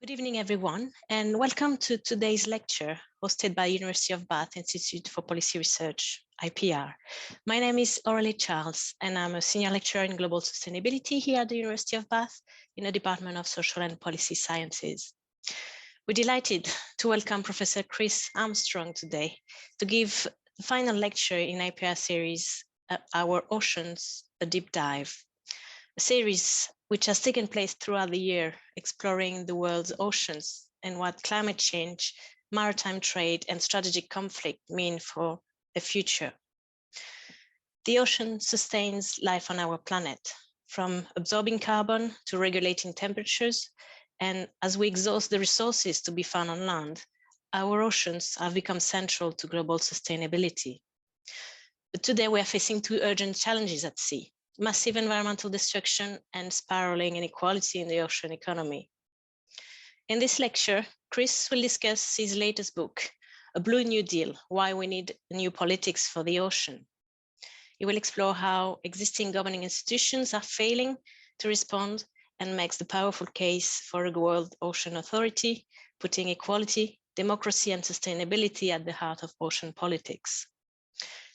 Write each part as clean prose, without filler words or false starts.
Good evening, everyone, and welcome to today's lecture hosted by University of Bath Institute for Policy Research, IPR. My name is Aurélie Charles, and I'm a senior lecturer in global sustainability here at the University of Bath in the Department of Social and Policy Sciences. We're delighted to welcome Professor Chris Armstrong today to give the final lecture in IPR series, Our Oceans, a Deep Dive, a series which has taken place throughout the year, exploring the world's oceans and what climate change, maritime trade, and strategic conflict mean for the future. The ocean sustains life on our planet, from absorbing carbon to regulating temperatures, and as we exhaust the resources to be found on land, our oceans have become central to global sustainability. But today we are facing two urgent challenges at sea: massive environmental destruction and spiraling inequality in the ocean economy. In this lecture, Chris will discuss his latest book, A Blue New Deal: Why We Need New Politics for the Ocean. He will explore how existing governing institutions are failing to respond and makes the powerful case for a World Ocean Authority, putting equality, democracy, and sustainability at the heart of ocean politics.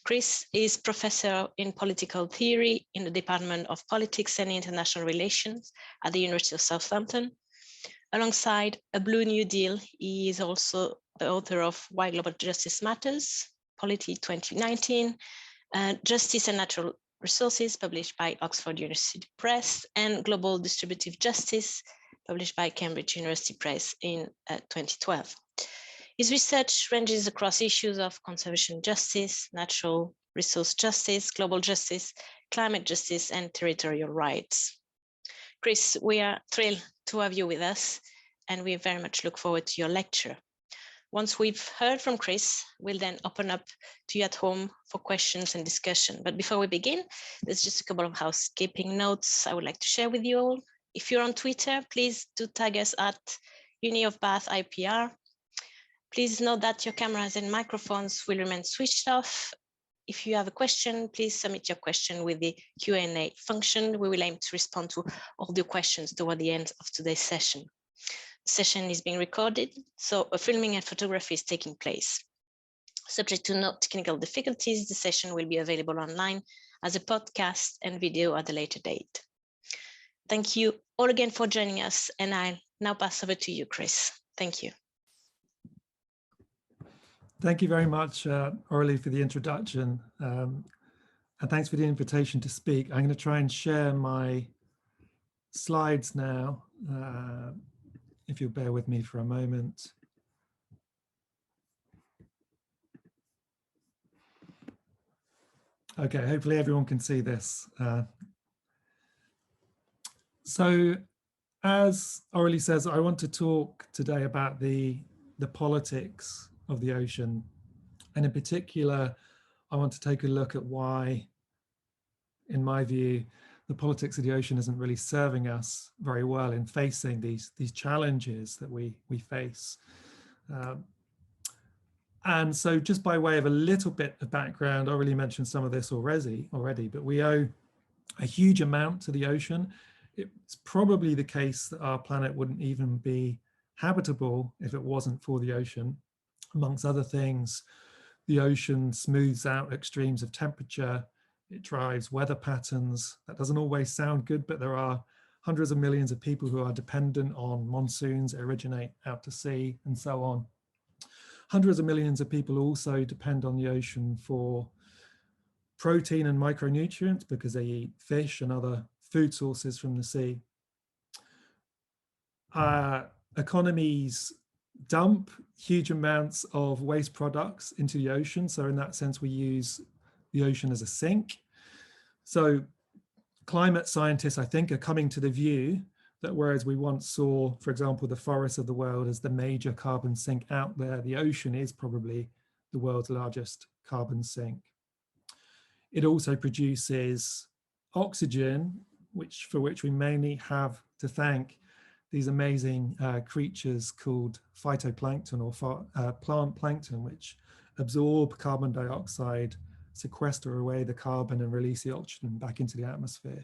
Chris is professor in political theory in the Department of Politics and International Relations at the University of Southampton. Alongside A Blue New Deal, he is also the author of Why Global Justice Matters, Polity 2019, Justice and Natural Resources, published by Oxford University Press, and Global Distributive Justice, published by Cambridge University Press in 2012. His research ranges across issues of conservation justice, natural resource justice, global justice, climate justice, and territorial rights. Chris, we are thrilled to have you with us, and we very much look forward to your lecture. Once we've heard from Chris, we'll then open up to you at home for questions and discussion. But before we begin, there's just a couple of housekeeping notes I would like to share with you all. If you're on Twitter, please do tag us at Uni of Bath IPR. Please note that your cameras and microphones will remain switched off. If you have a question, please submit your question with the Q&A function. We will aim to respond to all the questions toward the end of today's session. The session is being recorded, so a filming and photography is taking place. Subject to no technical difficulties, the session will be available online as a podcast and video at a later date. Thank you all again for joining us, and I'll now pass over to you, Chris. Thank you. Thank you very much, Aurélie, for the introduction. And thanks for the invitation to speak. I'm going to try and share my slides now, if you'll bear with me for a moment. Okay, hopefully everyone can see this. So as Aurélie says, I want to talk today about the politics of the ocean, and in particular I want to take a look at why, in my view, the politics of the ocean isn't really serving us very well in facing these challenges that we face. And so just by way of a little bit of background, I already mentioned some of this already, but we owe a huge amount to the ocean. It's probably the case that our planet wouldn't even be habitable if it wasn't for the ocean. Amongst other things, the ocean smooths out extremes of temperature. It drives weather patterns. That doesn't always sound good, but there are hundreds of millions of people who are dependent on monsoons that originate out to sea and so on. Hundreds of millions of people also depend on the ocean for protein and micronutrients because they eat fish and other food sources from the sea. Economies dump huge amounts of waste products into the ocean. So in that sense, we use the ocean as a sink. So climate scientists, I think, are coming to the view that whereas we once saw, for example, the forests of the world as the major carbon sink out there, the ocean is probably the world's largest carbon sink. It also produces oxygen, for which we mainly have to thank these amazing creatures called phytoplankton or plant plankton, which absorb carbon dioxide, sequester away the carbon and release the oxygen back into the atmosphere.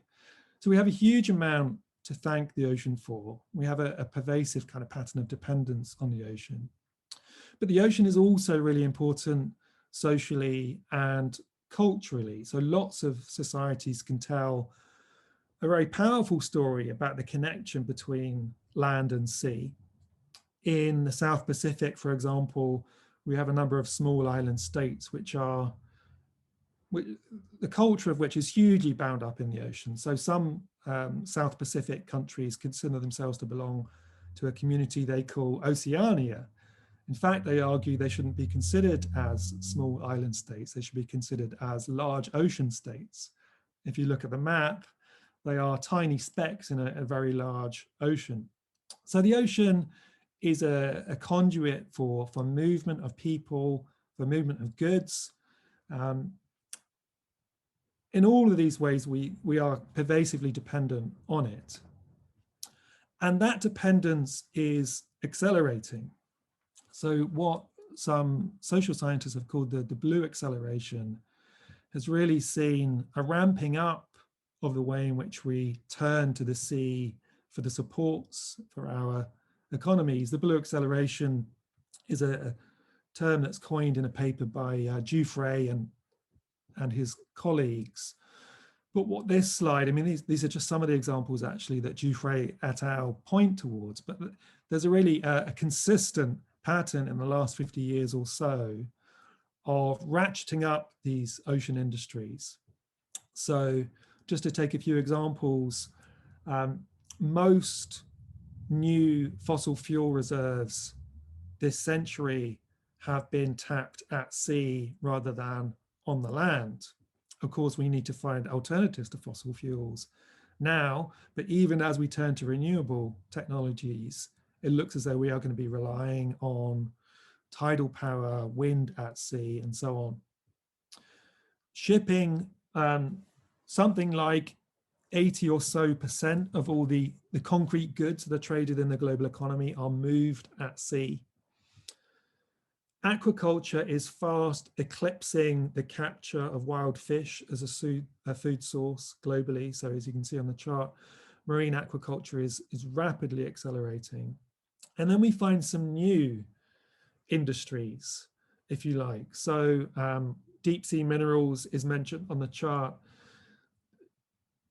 So we have a huge amount to thank the ocean for. We have a pervasive kind of pattern of dependence on the ocean. But the ocean is also really important socially and culturally. So lots of societies can tell a very powerful story about the connection between land and sea. In the South Pacific, for example, we have a number of small island states the culture of which is hugely bound up in the ocean. So some South Pacific countries consider themselves to belong to a community they call Oceania. In fact, they argue they shouldn't be considered as small island states. They should be considered as large ocean states. If you look at the map, they are tiny specks in a very large ocean. So the ocean is a conduit for movement of people, for movement of goods. In all of these ways, we are pervasively dependent on it. And that dependence is accelerating. So what some social scientists have called the blue acceleration has really seen a ramping up of the way in which we turn to the sea for the supports for our economies. The blue acceleration is a term that's coined in a paper by Giuffre and his colleagues. But what this slide, I mean, these are just some of the examples actually that Giuffre et al. Point towards, but there's a really a consistent pattern in the last 50 years or so of ratcheting up these ocean industries. So just to take a few examples, most new fossil fuel reserves this century have been tapped at sea rather than on the land. Of course, we need to find alternatives to fossil fuels now, but even as we turn to renewable technologies, it looks as though we are going to be relying on tidal power, wind at sea, and so on. Shipping, something like 80 or so % of all the concrete goods that are traded in the global economy are moved at sea. Aquaculture is fast eclipsing the capture of wild fish as a food source globally. So as you can see on the chart, marine aquaculture is rapidly accelerating. And then we find some new industries, if you like. So deep sea minerals is mentioned on the chart.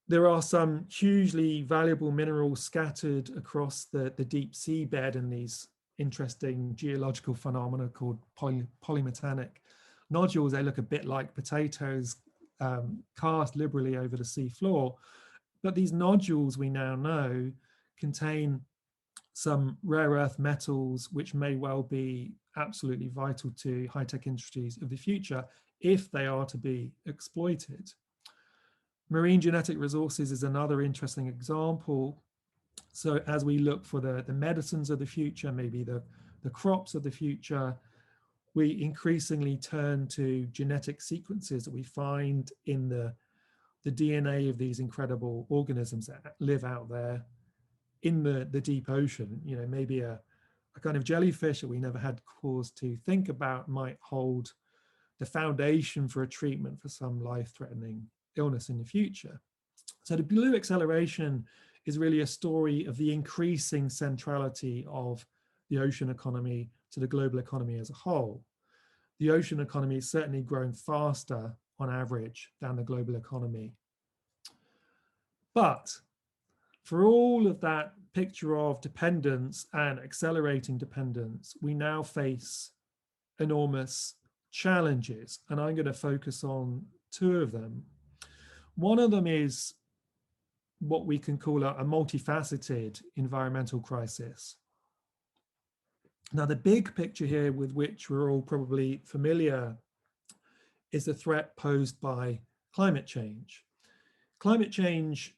There are some hugely valuable minerals scattered across the deep sea bed in these interesting geological phenomena called polymetanic nodules. They look a bit like potatoes cast liberally over the sea floor. But these nodules, we now know, contain some rare earth metals, which may well be absolutely vital to high-tech industries of the future if they are to be exploited. Marine genetic resources is another interesting example. So as we look for the medicines of the future, maybe the crops of the future, we increasingly turn to genetic sequences that we find in the DNA of these incredible organisms that live out there in the deep ocean. You know, maybe a kind of jellyfish that we never had cause to think about might hold the foundation for a treatment for some life-threatening illness in the future. So the blue acceleration is really a story of the increasing centrality of the ocean economy to the global economy as a whole. The ocean economy is certainly growing faster on average than the global economy. But for all of that picture of dependence and accelerating dependence, we now face enormous challenges, and I'm going to focus on two of them. One of them is what we can call a multifaceted environmental crisis. Now, the big picture here with which we're all probably familiar is the threat posed by climate change. Climate change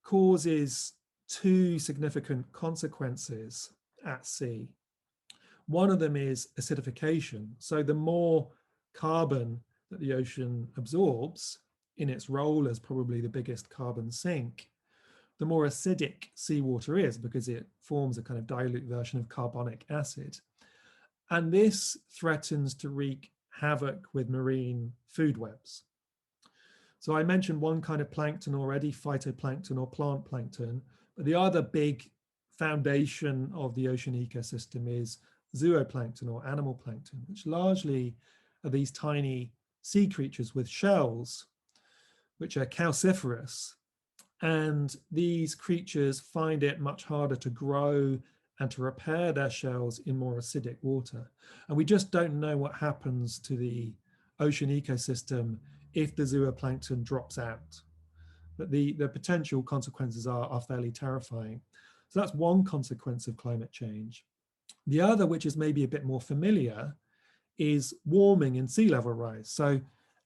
causes two significant consequences at sea. One of them is acidification. So the more carbon that the ocean absorbs in its role as probably the biggest carbon sink, the more acidic seawater is because it forms a kind of dilute version of carbonic acid. And this threatens to wreak havoc with marine food webs. So I mentioned one kind of plankton already, phytoplankton or plant plankton, But the other big foundation of the ocean ecosystem is zooplankton or animal plankton, which largely are these tiny sea creatures with shells, which are calciferous. And these creatures find it much harder to grow and to repair their shells in more acidic water. And we just don't know what happens to the ocean ecosystem if the zooplankton drops out. But the potential consequences are fairly terrifying. So that's one consequence of climate change. The other, which is maybe a bit more familiar, is warming and sea level rise. So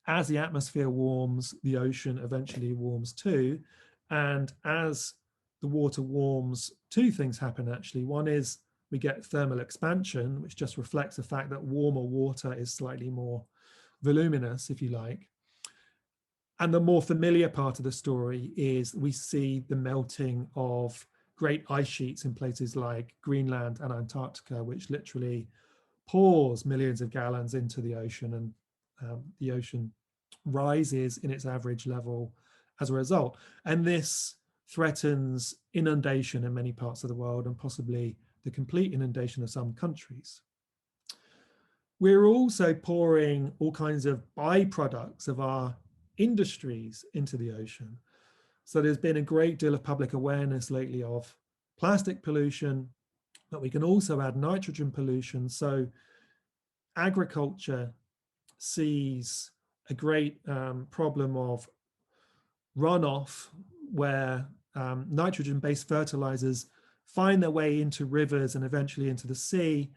as the atmosphere warms, the ocean eventually warms too. And as the water warms, two things happen actually. One is we get thermal expansion, which just reflects the fact that warmer water is slightly more voluminous, if you like. And the more familiar part of the story is we see the melting of great ice sheets in places like Greenland and Antarctica, which literally pours millions of gallons into the ocean, and the ocean rises in its average level as a result. And this threatens inundation in many parts of the world and possibly the complete inundation of some countries. We're also pouring all kinds of byproducts of our industries into the ocean. So there's been a great deal of public awareness lately of plastic pollution, but we can also add nitrogen pollution. So agriculture sees a great problem of runoff where nitrogen-based fertilizers find their way into rivers and eventually into the sea.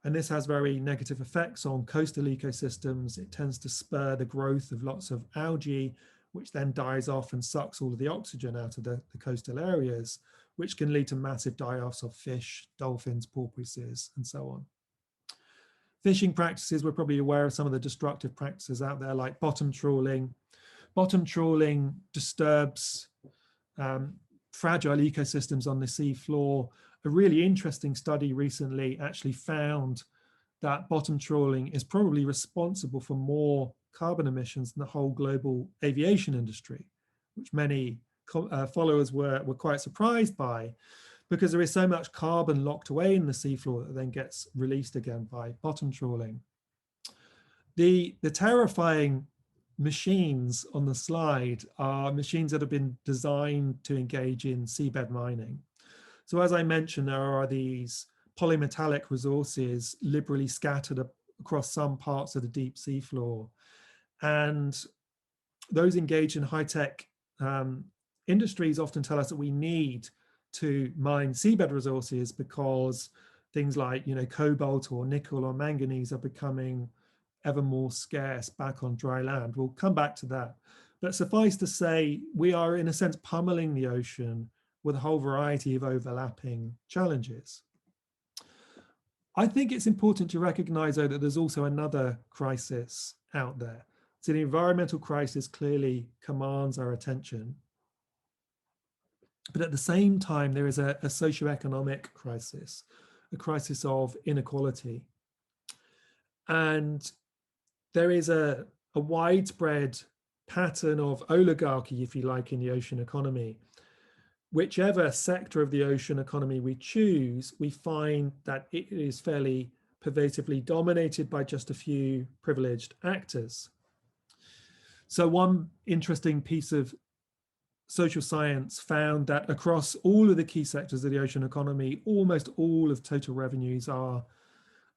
And this has very negative effects on coastal ecosystems. It tends to spur the growth of lots of algae, which then dies off and sucks all of the oxygen out of the coastal areas, which can lead to massive die-offs of fish, dolphins, porpoises, and so on. Fishing practices, we're probably aware of some of the destructive practices out there, like bottom trawling. Bottom trawling disturbs fragile ecosystems on the sea floor. A really interesting study recently actually found that bottom trawling is probably responsible for more carbon emissions than the whole global aviation industry, which many followers were quite surprised by, because there is so much carbon locked away in the seafloor that then gets released again by bottom trawling. The terrifying machines on the slide are machines that have been designed to engage in seabed mining. So as I mentioned, there are these polymetallic resources liberally scattered across some parts of the deep sea floor. And those engaged in high-tech industries often tell us that we need to mine seabed resources because things like, cobalt or nickel or manganese are becoming ever more scarce back on dry land. We'll come back to that. But suffice to say, we are in a sense pummeling the ocean with a whole variety of overlapping challenges. I think it's important to recognize, though, that there's also another crisis out there. So the environmental crisis clearly commands our attention. But at the same time, there is a socioeconomic crisis, a crisis of inequality. And there is a widespread pattern of oligarchy, if you like, in the ocean economy. Whichever sector of the ocean economy we choose, we find that it is fairly pervasively dominated by just a few privileged actors. So one interesting piece of social science found that across all of the key sectors of the ocean economy, almost all of total revenues are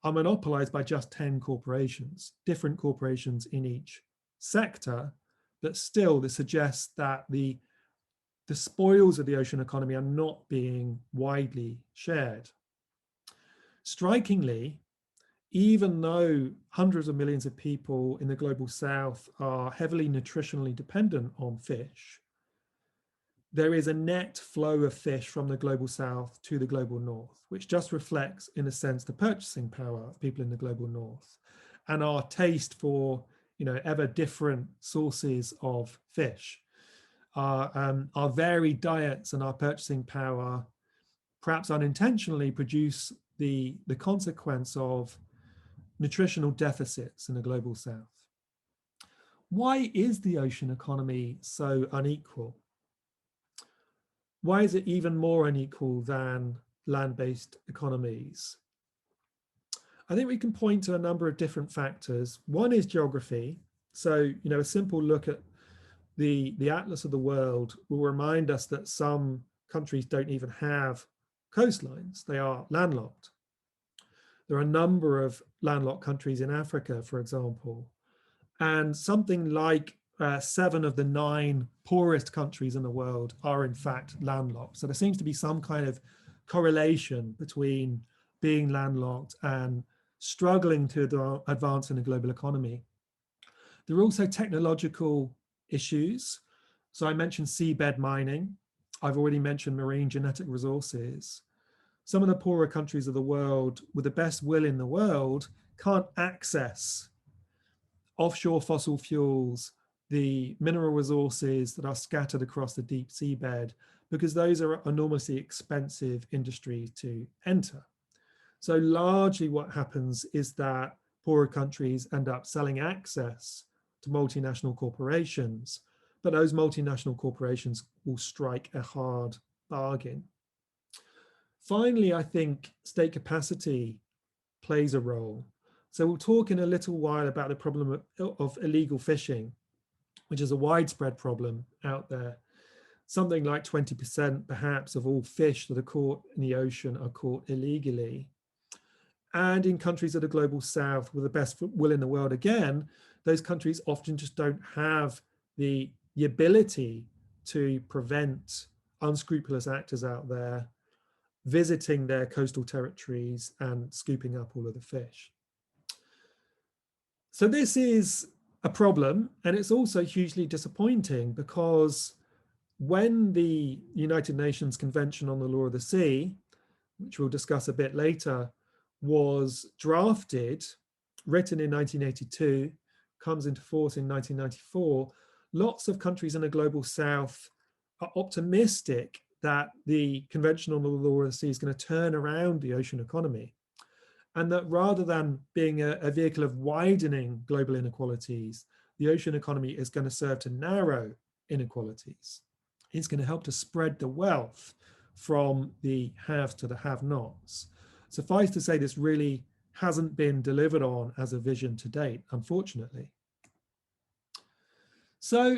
monopolized by just 10 corporations, different corporations in each sector. But still, this suggests that the spoils of the ocean economy are not being widely shared. Strikingly, even though hundreds of millions of people in the global south are heavily nutritionally dependent on fish, there is a net flow of fish from the global south to the global north, which just reflects, in a sense, the purchasing power of people in the global north and our taste for, ever different sources of fish. Our varied diets and our purchasing power, perhaps unintentionally, produce the consequence of nutritional deficits in the global south. Why is the ocean economy so unequal? Why is it even more unequal than land-based economies? I think we can point to a number of different factors. One is geography. So, a simple look at the atlas of the world will remind us that some countries don't even have coastlines. They are landlocked. There are a number of landlocked countries in Africa, for example, and something like 7 of the 9 poorest countries in the world are in fact landlocked. So there seems to be some kind of correlation between being landlocked and struggling to advance in a global economy. There are also technological issues. So I mentioned seabed mining. I've already mentioned marine genetic resources. Some of the poorer countries of the world, with the best will in the world, can't access offshore fossil fuels, the mineral resources that are scattered across the deep seabed, because those are enormously expensive industries to enter. So largely what happens is that poorer countries end up selling access to multinational corporations, but those multinational corporations will strike a hard bargain. Finally, I think state capacity plays a role. So we'll talk in a little while about the problem of illegal fishing, which is a widespread problem out there. Something like 20% perhaps of all fish that are caught in the ocean are caught illegally. And in countries of the global south with the best will in the world, again, those countries often just don't have the ability to prevent unscrupulous actors out there visiting their coastal territories and scooping up all of the fish. So this is a problem, and it's also hugely disappointing because when the United Nations Convention on the Law of the Sea, which we'll discuss a bit later, was drafted, written in 1982, comes into force in 1994, lots of countries in the global south are optimistic that the Convention on the Law of the Sea is going to turn around the ocean economy. And that rather than being a vehicle of widening global inequalities, the ocean economy is going to serve to narrow inequalities. It's going to help to spread the wealth from the haves to the have-nots. Suffice to say, this really hasn't been delivered on as a vision to date, unfortunately. So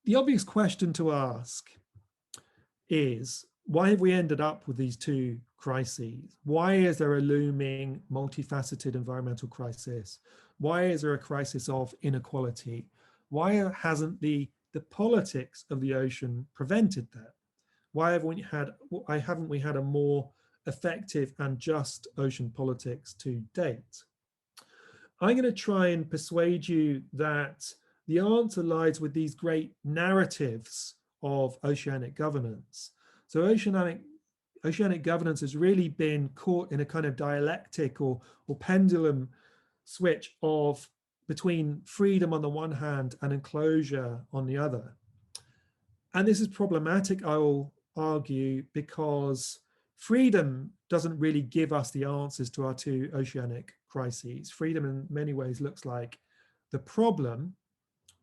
the obvious question to ask is, why have we ended up with these two crises? Why is there a looming multifaceted environmental crisis? Why is there a crisis of inequality? Why hasn't the politics of the ocean prevented that? Why haven't we had a more effective and just ocean politics to date? I'm going to try and persuade you that the answer lies with these great narratives of oceanic governance. So oceanic governance has really been caught in a kind of dialectic or pendulum switch of between freedom on the one hand and enclosure on the other. And this is problematic, I will argue, because freedom doesn't really give us the answers to our two oceanic crises. Freedom in many ways looks like the problem,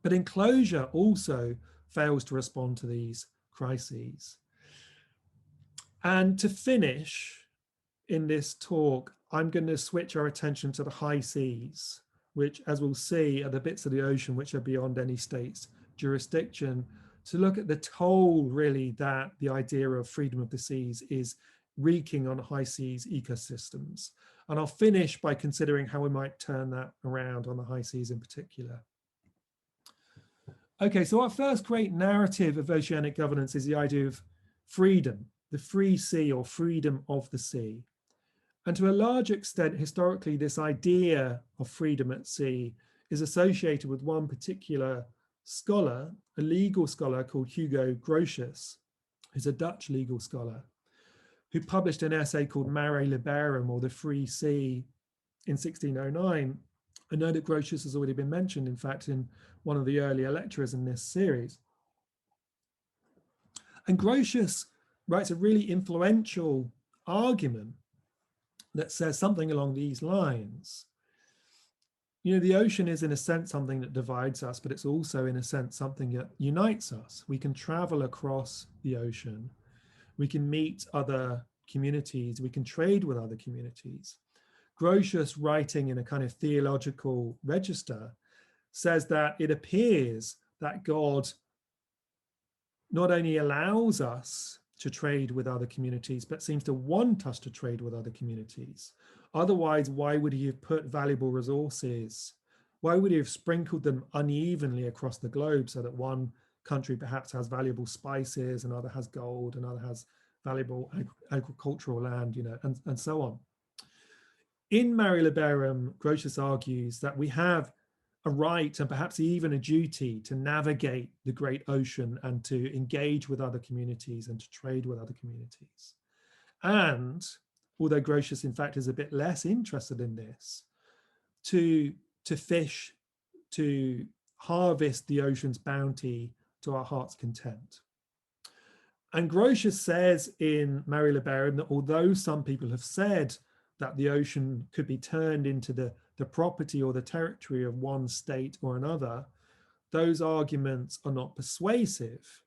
but enclosure also fails to respond to these crises. And to finish in this talk, I'm going to switch our attention to the high seas, which, as we'll see, are the bits of the ocean which are beyond any state's jurisdiction, to look at the toll, really, that the idea of freedom of the seas is wreaking on high seas ecosystems. And I'll finish by considering how we might turn that around on the high seas in particular. Okay, so our first great narrative of oceanic governance is the idea of freedom, the free sea or freedom of the sea. And to a large extent, historically, this idea of freedom at sea is associated with one particular scholar, a legal scholar called Hugo Grocers, who's a Dutch legal scholar, who published an essay called Mare Liberum, or the Free Sea, in 1609. I know that Grocers has already been mentioned, in fact, in one of the earlier lectures in this series. And Grocers writes a really influential argument that says something along these lines. You know, the ocean is in a sense something that divides us, but it's also in a sense something that unites us. We can travel across the ocean. We can meet other communities. We can trade with other communities. Grocers, writing in a kind of theological register, says that it appears that God not only allows us to trade with other communities, but seems to want us to trade with other communities. Otherwise, why would he have put valuable resources? Why would he have sprinkled them unevenly across the globe so that one country perhaps has valuable spices, another has gold, another has valuable agricultural land, you know, and so on. In Mare Liberum, Grotius argues that we have a right and perhaps even a duty to navigate the great ocean and to engage with other communities and to trade with other communities. And although Grotius in fact is a bit less interested in this, to fish, to harvest the ocean's bounty to our heart's content. And Grotius says in Mare Liberum that although some people have said that the ocean could be turned into the property or the territory of one state or another, those arguments are not persuasive.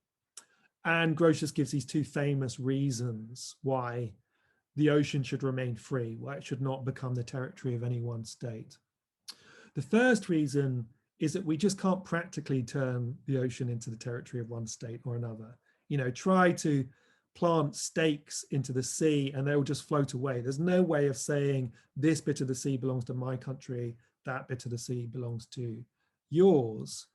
And Grotius gives these two famous reasons why the ocean should remain free, why it should not become the territory of any one state. The first reason is that we just can't practically turn the ocean into the territory of one state or another. You know, try to plant stakes into the sea and they'll just float away. There's no way of saying this bit of the sea belongs to my country, that bit of the sea belongs to yours.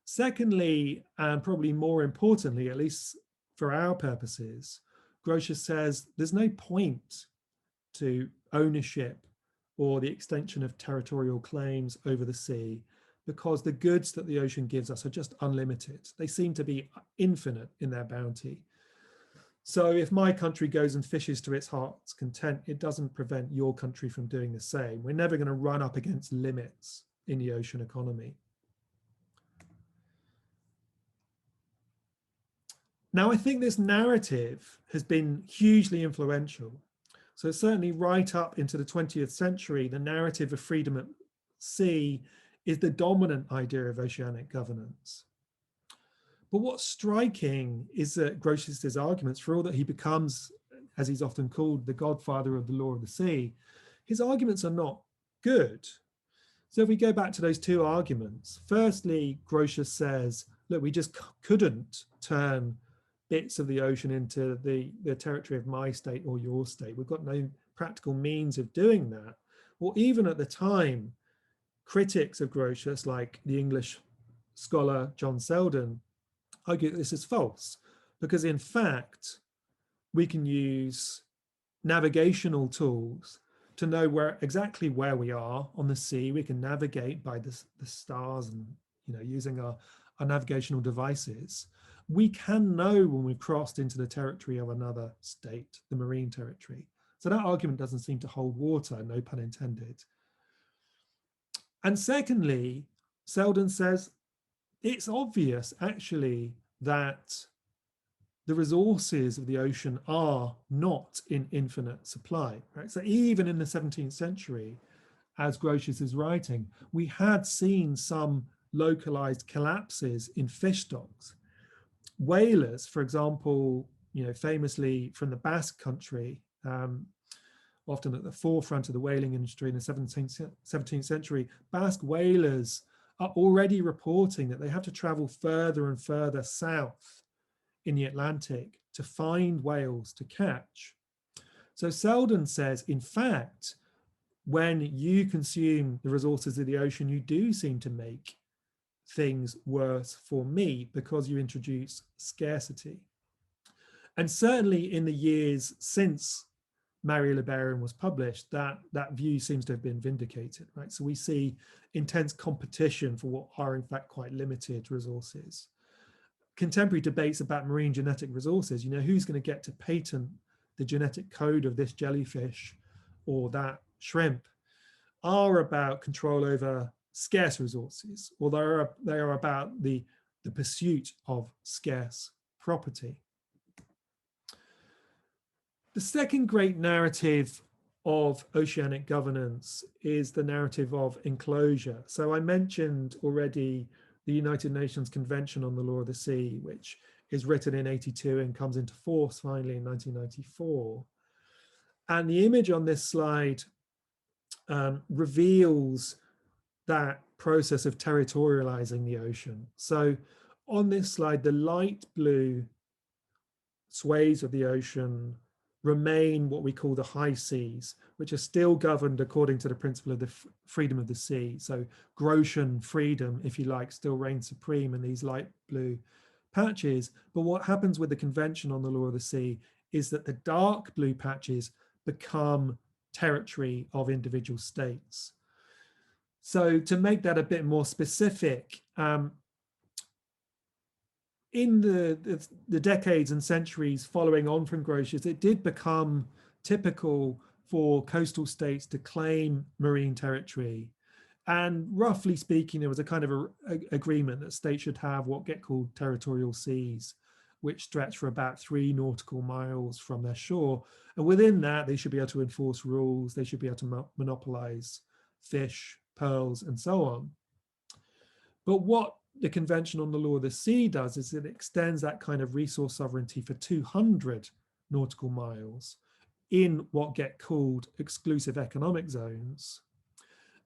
Secondly, and probably more importantly, at least for our purposes, Grotius says there's no point to ownership or the extension of territorial claims over the sea because the goods that the ocean gives us are just unlimited. They seem to be infinite in their bounty. So if my country goes and fishes to its heart's content, it doesn't prevent your country from doing the same. We're never going to run up against limits in the ocean economy. Now, I think this narrative has been hugely influential. So certainly right up into the 20th century, the narrative of freedom at sea is the dominant idea of oceanic governance. But what's striking is that Grotius's arguments, for all that he becomes, as he's often called, the godfather of the law of the sea, his arguments are not good. So if we go back to those two arguments, firstly, Grotius says, look, we just couldn't turn bits of the ocean into the territory of my state or your state. We've got no practical means of doing that. Or even at the time, critics of Grotius, like the English scholar John Selden, argue that this is false, because in fact, we can use navigational tools to know exactly where we are on the sea. We can navigate by the stars and, you know, using our navigational devices. We can know when we've crossed into the territory of another state, the marine territory. So that argument doesn't seem to hold water, no pun intended. And secondly, Selden says it's obvious actually that the resources of the ocean are not in infinite supply, right? So even in the 17th century, as Grotius is writing, we had seen some localized collapses in fish stocks. Whalers, for example, you know, famously from the Basque country, often at the forefront of the whaling industry in the 17th century, Basque whalers are already reporting that they have to travel further and further south in the Atlantic to find whales to catch. So Selden says, in fact, when you consume the resources of the ocean, you do seem to make things worse for me because you introduce scarcity. And certainly in the years since Mare Liberum was published, that view seems to have been vindicated, right? So we see intense competition for what are in fact quite limited resources. Contemporary debates about marine genetic resources, you know, who's going to get to patent the genetic code of this jellyfish or that shrimp, are about control over scarce resources, or they are about the pursuit of scarce property. The second great narrative of oceanic governance is the narrative of enclosure. So I mentioned already the United Nations Convention on the Law of the Sea, which is written in 82 and comes into force finally in 1994. And the image on this slide reveals that process of territorializing the ocean. So on this slide, the light blue swathes of the ocean remain what we call the high seas, which are still governed according to the principle of the freedom of the sea. So Grocian freedom, if you like, still reigns supreme in these light blue patches. But what happens with the Convention on the Law of the Sea is that the dark blue patches become territory of individual states. So to make that a bit more specific, in the decades and centuries following on from Grocers, it did become typical for coastal states to claim marine territory. And roughly speaking, there was a kind of agreement that states should have what get called territorial seas, which stretch for about 3 nautical miles from their shore. And within that, they should be able to enforce rules. They should be able to monopolize fish, pearls, and so on. But what the Convention on the Law of the Sea does is it extends that kind of resource sovereignty for 200 nautical miles in what get called exclusive economic zones.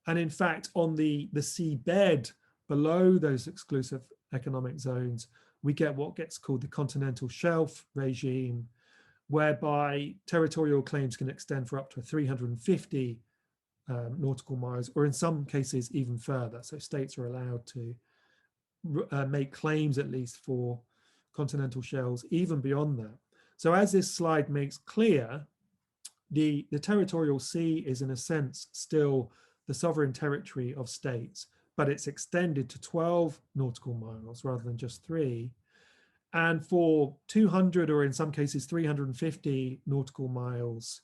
And in fact, on the seabed below those exclusive economic zones, we get what gets called the continental shelf regime, whereby territorial claims can extend for up to 350 nautical miles, or in some cases even further. So states are allowed to make claims at least for continental shelves even beyond that. So as this slide makes clear, the territorial sea is in a sense still the sovereign territory of states, but it's extended to 12 nautical miles rather than just 3. And for 200, or in some cases 350 nautical miles,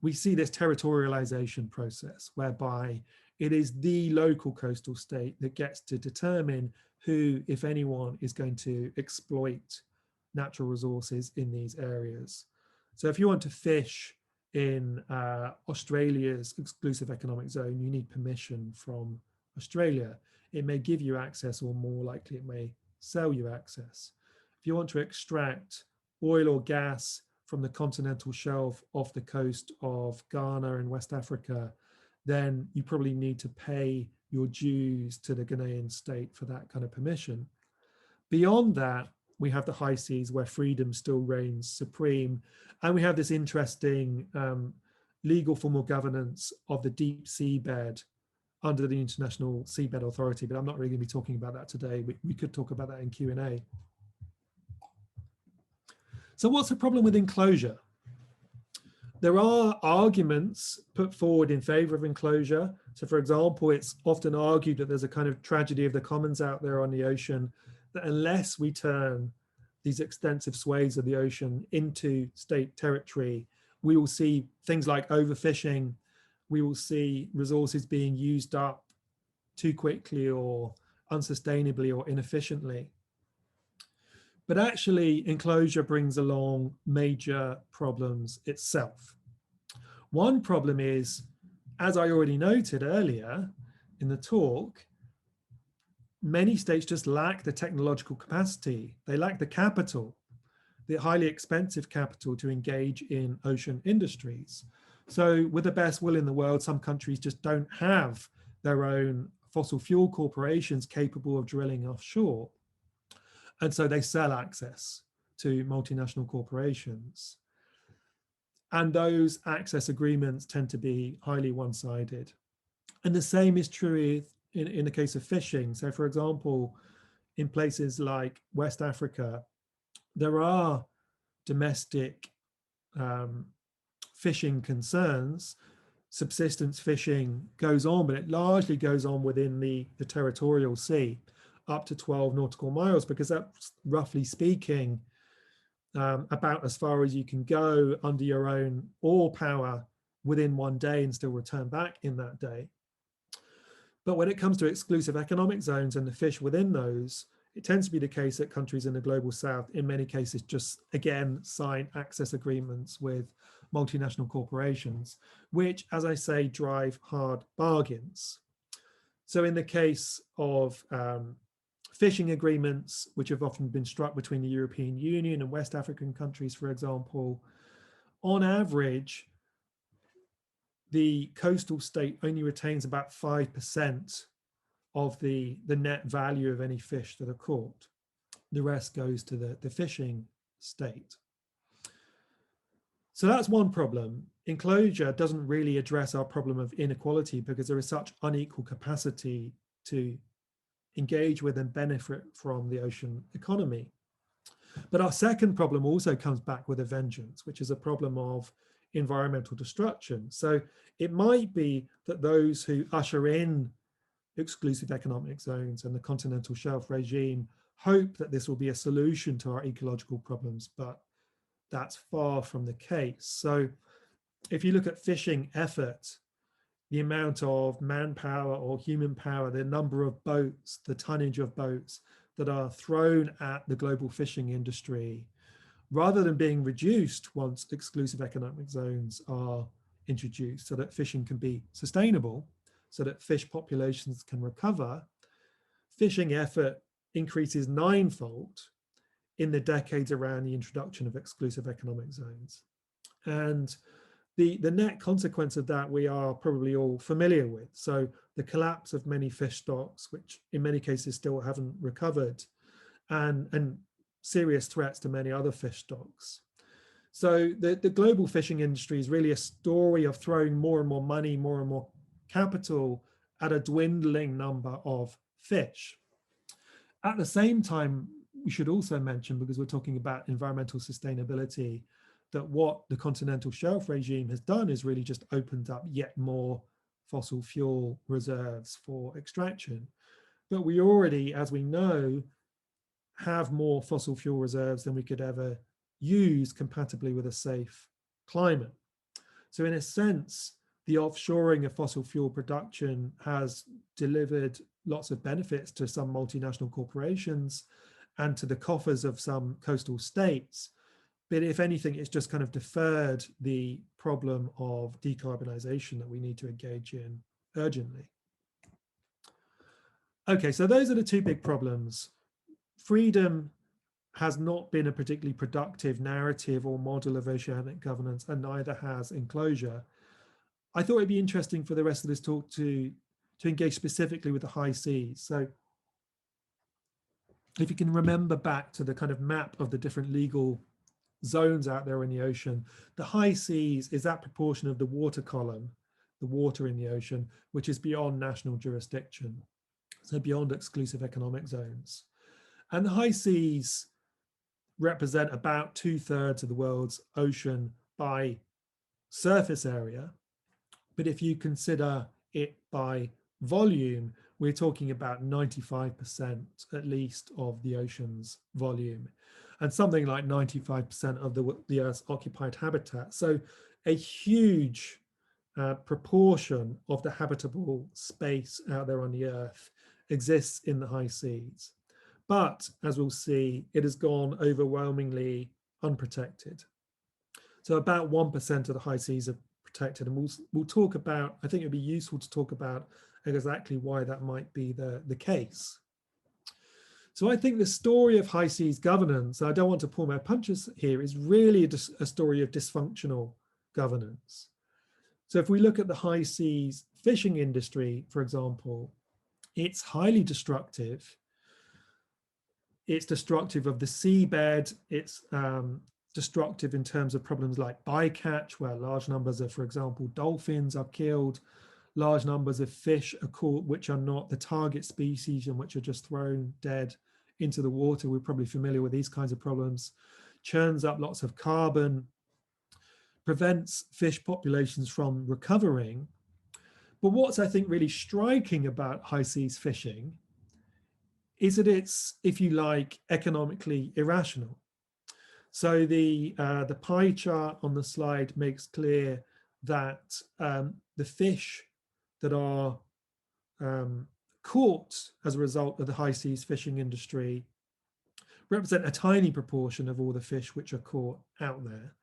we see this territorialization process whereby it is the local coastal state that gets to determine who, if anyone, is going to exploit natural resources in these areas. So if you want to fish in Australia's exclusive economic zone, you need permission from Australia. It may give you access, or more likely it may sell you access. If you want to extract oil or gas from the continental shelf off the coast of Ghana in West Africa, then you probably need to pay your dues to the Ghanaian state for that kind of permission. Beyond that, we have the high seas where freedom still reigns supreme. And we have this interesting legal form of governance of the deep seabed under the International Seabed Authority, but I'm not really going to be talking about that today. We could talk about that in Q&A. So what's the problem with enclosure? There are arguments put forward in favor of enclosure. So for example, it's often argued that there's a kind of tragedy of the commons out there on the ocean, that unless we turn these extensive swathes of the ocean into state territory, we will see things like overfishing, we will see resources being used up too quickly or unsustainably or inefficiently. But actually, enclosure brings along major problems itself. One problem is, as I already noted earlier in the talk, many states just lack the technological capacity. They lack the capital, the highly expensive capital to engage in ocean industries. So with the best will in the world, some countries just don't have their own fossil fuel corporations capable of drilling offshore. And so they sell access to multinational corporations. And those access agreements tend to be highly one-sided. And the same is true in the case of fishing. So for example, in places like West Africa, there are domestic fishing concerns. Subsistence fishing goes on, but it largely goes on within the territorial sea, up to 12 nautical miles, because that's, roughly speaking, about as far as you can go under your own oar power within one day and still return back in that day. But when it comes to exclusive economic zones and the fish within those, it tends to be the case that countries in the global south, in many cases, just again sign access agreements with multinational corporations, which, as I say, drive hard bargains. So in the case of fishing agreements, which have often been struck between the European Union and West African countries, for example, on average, the coastal state only retains about 5% of the net value of any fish that are caught. The rest goes to the fishing state. So that's one problem. Enclosure doesn't really address our problem of inequality because there is such unequal capacity to engage with and benefit from the ocean economy. But our second problem also comes back with a vengeance, which is a problem of environmental destruction. So it might be that those who usher in exclusive economic zones and the continental shelf regime hope that this will be a solution to our ecological problems, but that's far from the case. So if you look at fishing effort, the amount of manpower or human power, the number of boats, the tonnage of boats that are thrown at the global fishing industry, rather than being reduced once exclusive economic zones are introduced so that fishing can be sustainable, so that fish populations can recover, fishing effort increases ninefold in the decades around the introduction of exclusive economic zones. And the net consequence of that we are probably all familiar with. So the collapse of many fish stocks, which in many cases still haven't recovered, and serious threats to many other fish stocks. So the global fishing industry is really a story of throwing more and more money, more and more capital at a dwindling number of fish. At the same time, we should also mention, because we're talking about environmental sustainability, that what the continental shelf regime has done is really just opened up yet more fossil fuel reserves for extraction. But we already, as we know, have more fossil fuel reserves than we could ever use compatibly with a safe climate. So in a sense, the offshoring of fossil fuel production has delivered lots of benefits to some multinational corporations and to the coffers of some coastal states. But if anything, it's just kind of deferred the problem of decarbonisation that we need to engage in urgently. Okay, so those are the two big problems. Freedom has not been a particularly productive narrative or model of oceanic governance, and neither has Enclosure. I thought it'd be interesting for the rest of this talk to engage specifically with the high seas. So if you can remember back to the kind of map of the different legal zones out there in the ocean, the high seas is that proportion of the water column, the water in the ocean, which is beyond national jurisdiction, so beyond exclusive economic zones. And the high seas represent about 2/3 of the world's ocean by surface area. But if you consider it by volume, we're talking about 95% at least of the ocean's volume, and something like 95% of the Earth's occupied habitat. So a huge proportion of the habitable space out there on the Earth exists in the high seas. But as we'll see, it has gone overwhelmingly unprotected. So about 1% of the high seas are protected, and we'll talk about, I think it'd be useful to talk about exactly why that might be the case. So I think the story of high seas governance, I don't want to pull my punches here, is really a story of dysfunctional governance. So if we look at the high seas fishing industry, for example, it's highly destructive. It's destructive of the seabed. It's destructive in terms of problems like bycatch, where large numbers of, for example, dolphins are killed, large numbers of fish are caught which are not the target species and which are just thrown dead into the water. We're probably familiar with these kinds of problems. Churns up lots of carbon, prevents fish populations from recovering. But what's, I think, really striking about high seas fishing is that it's, if you like, economically irrational. So the pie chart on the slide makes clear that the fish that are caught as a result of the high seas fishing industry represent a tiny proportion of all the fish which are caught out there.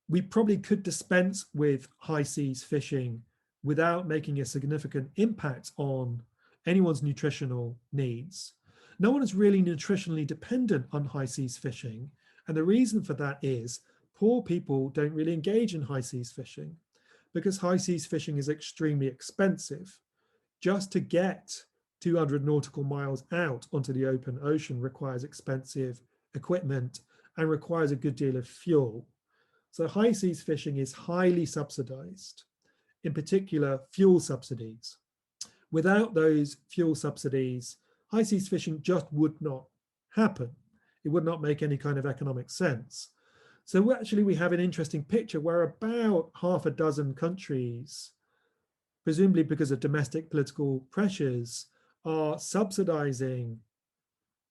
We probably could dispense with high seas fishing without making a significant impact on anyone's nutritional needs. No one is really nutritionally dependent on high seas fishing. And the reason for that is poor people don't really engage in high seas fishing because high seas fishing is extremely expensive. Just to get 200 nautical miles out onto the open ocean requires expensive equipment and requires a good deal of fuel. So high seas fishing is highly subsidized, in particular fuel subsidies. Without those fuel subsidies, high seas fishing just would not happen. It would not make any kind of economic sense. So actually we have an interesting picture where about half a dozen countries, presumably because of domestic political pressures, are subsidizing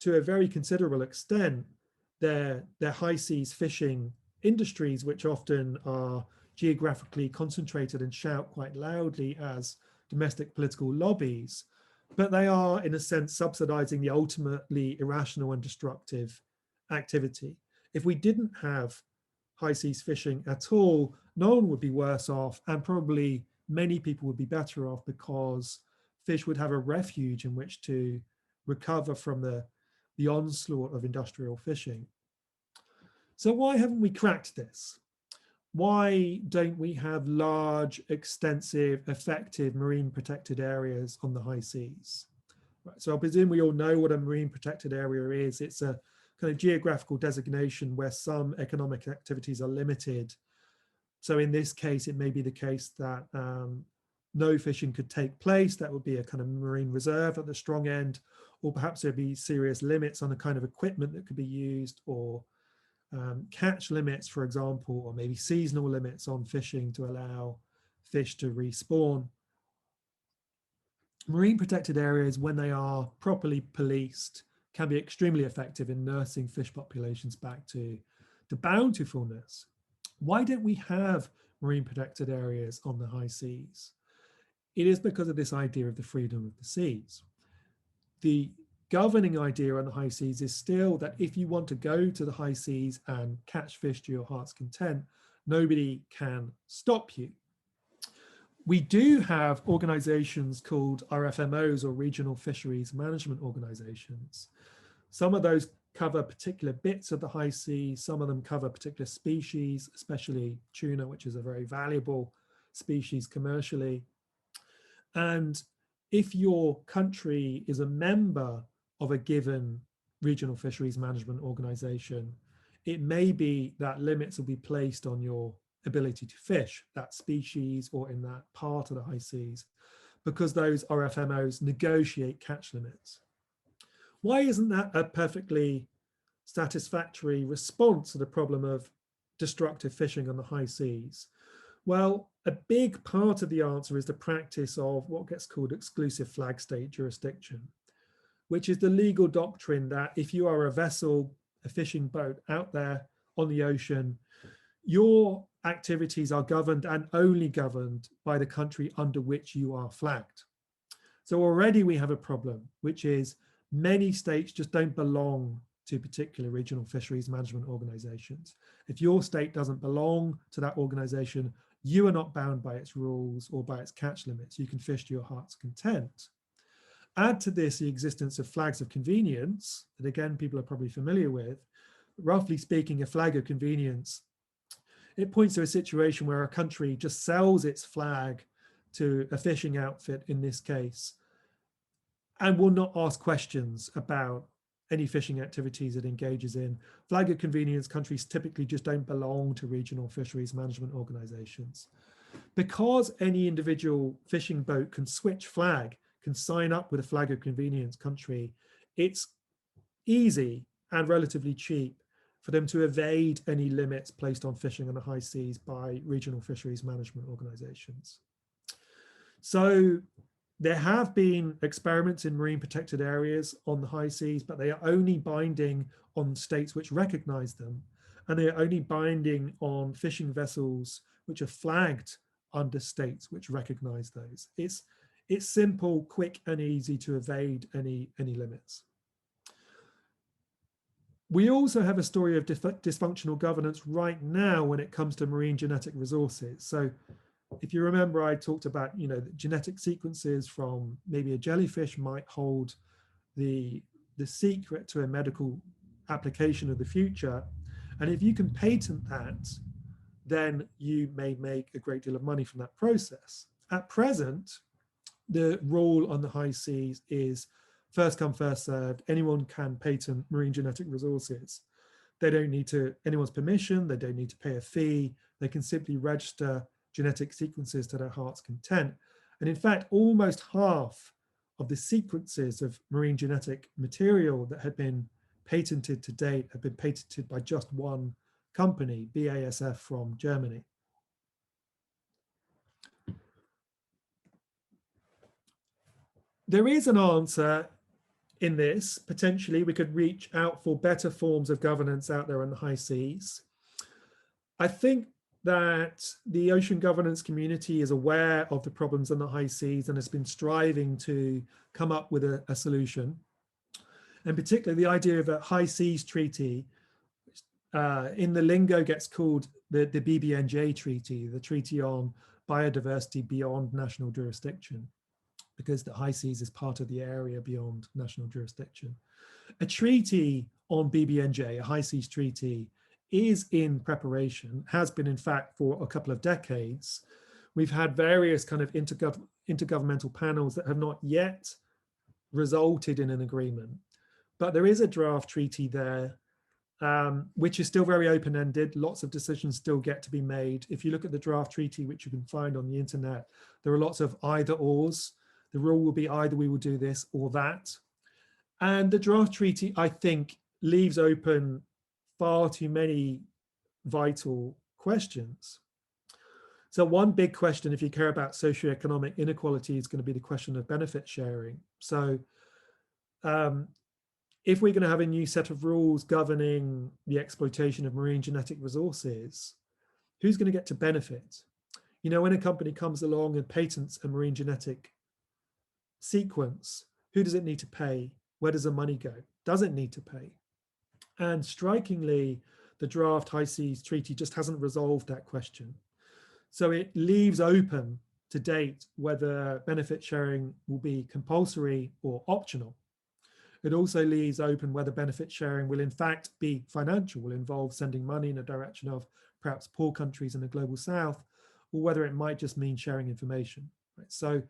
to a very considerable extent their high seas fishing industries, which often are geographically concentrated and shout quite loudly as domestic political lobbies, but they are in a sense subsidizing the ultimately irrational and destructive activity. If we didn't have high seas fishing at all, no one would be worse off, and probably many people would be better off because fish would have a refuge in which to recover from the onslaught of industrial fishing. So why haven't we cracked this? Why don't we have large, extensive, effective marine protected areas on the high seas? Right, so I presume we all know what a marine protected area is. It's a kind of geographical designation where some economic activities are limited. So in this case, it may be the case that no fishing could take place. That would be a kind of marine reserve at the strong end, or perhaps there'd be serious limits on the kind of equipment that could be used, or catch limits, for example, or maybe seasonal limits on fishing to allow fish to respawn. Marine protected areas, when they are properly policed, can be extremely effective in nursing fish populations back to bountifulness. Why don't we have marine protected areas on the high seas? It is because of this idea of the freedom of the seas. The governing idea on the high seas is still that if you want to go to the high seas and catch fish to your heart's content, nobody can stop you. We do have organizations called RFMOs, or regional fisheries management organizations. Some of those cover particular bits of the high seas. Some of them cover particular species, especially tuna, which is a very valuable species commercially. And if your country is a member of a given regional fisheries management organization, it may be that limits will be placed on your ability to fish that species or in that part of the high seas, because those RFMOs negotiate catch limits. Why isn't that a perfectly satisfactory response to the problem of destructive fishing on the high seas? Well, a big part of the answer is the practice of what gets called exclusive flag state jurisdiction, which is the legal doctrine that if you are a vessel, a fishing boat out there on the ocean, your activities are governed and only governed by the country under which you are flagged. So already we have a problem, which is many states just don't belong to particular regional fisheries management organizations. If your state doesn't belong to that organization, you are not bound by its rules or by its catch limits. You can fish to your heart's content. Add to this the existence of flags of convenience, that again, people are probably familiar with. Roughly speaking, a flag of convenience, it points to a situation where a country just sells its flag to a fishing outfit in this case, and will not ask questions about any fishing activities it engages in. Flag of convenience countries typically just don't belong to regional fisheries management organizations. Because any individual fishing boat can switch flag, can sign up with a flag of convenience country, it's easy and relatively cheap for them to evade any limits placed on fishing on the high seas by regional fisheries management organizations. So there have been experiments in marine protected areas on the high seas, but they are only binding on states which recognize them, and they are only binding on fishing vessels which are flagged under states which recognize those. It's simple, quick, and easy to evade any limits. We also have a story of dysfunctional governance right now when it comes to marine genetic resources. So if you remember, I talked about, genetic sequences from maybe a jellyfish might hold the secret to a medical application of the future. And if you can patent that, then you may make a great deal of money from that process. At present, the rule on the high seas is first come, first served. Anyone can patent marine genetic resources. They don't need anyone's permission. They don't need to pay a fee. They can simply register genetic sequences to their heart's content. And in fact, almost half of the sequences of marine genetic material that had been patented to date have been patented by just one company, BASF from Germany. There is an answer in this. Potentially, we could reach out for better forms of governance out there on the high seas. I think that the ocean governance community is aware of the problems on the high seas and has been striving to come up with a solution. And particularly the idea of a high seas treaty, in the lingo gets called the BBNJ treaty, the Treaty on Biodiversity Beyond National Jurisdiction, because the high seas is part of the area beyond national jurisdiction. A treaty on BBNJ, a high seas treaty, is in preparation, has been in fact for a couple of decades. We've had various kind of intergovernmental panels that have not yet resulted in an agreement, but there is a draft treaty there, which is still very open-ended. Lots of decisions still get to be made. If you look at the draft treaty, which you can find on the internet, there are lots of either ors. The rule will be either we will do this or that. And the draft treaty, I think, leaves open far too many vital questions. So one big question, if you care about socioeconomic inequality, is going to be the question of benefit sharing. So if we're going to have a new set of rules governing the exploitation of marine genetic resources, who's going to get to benefit? When a company comes along and patents a marine genetic sequence, who does it need to pay? Where does the money go? Does it need to pay? And strikingly, the draft high seas treaty just hasn't resolved that question. So it leaves open to date whether benefit sharing will be compulsory or optional. It also leaves open whether benefit sharing will in fact be financial, will involve sending money in the direction of perhaps poor countries in the global south, or whether it might just mean sharing information. Right? So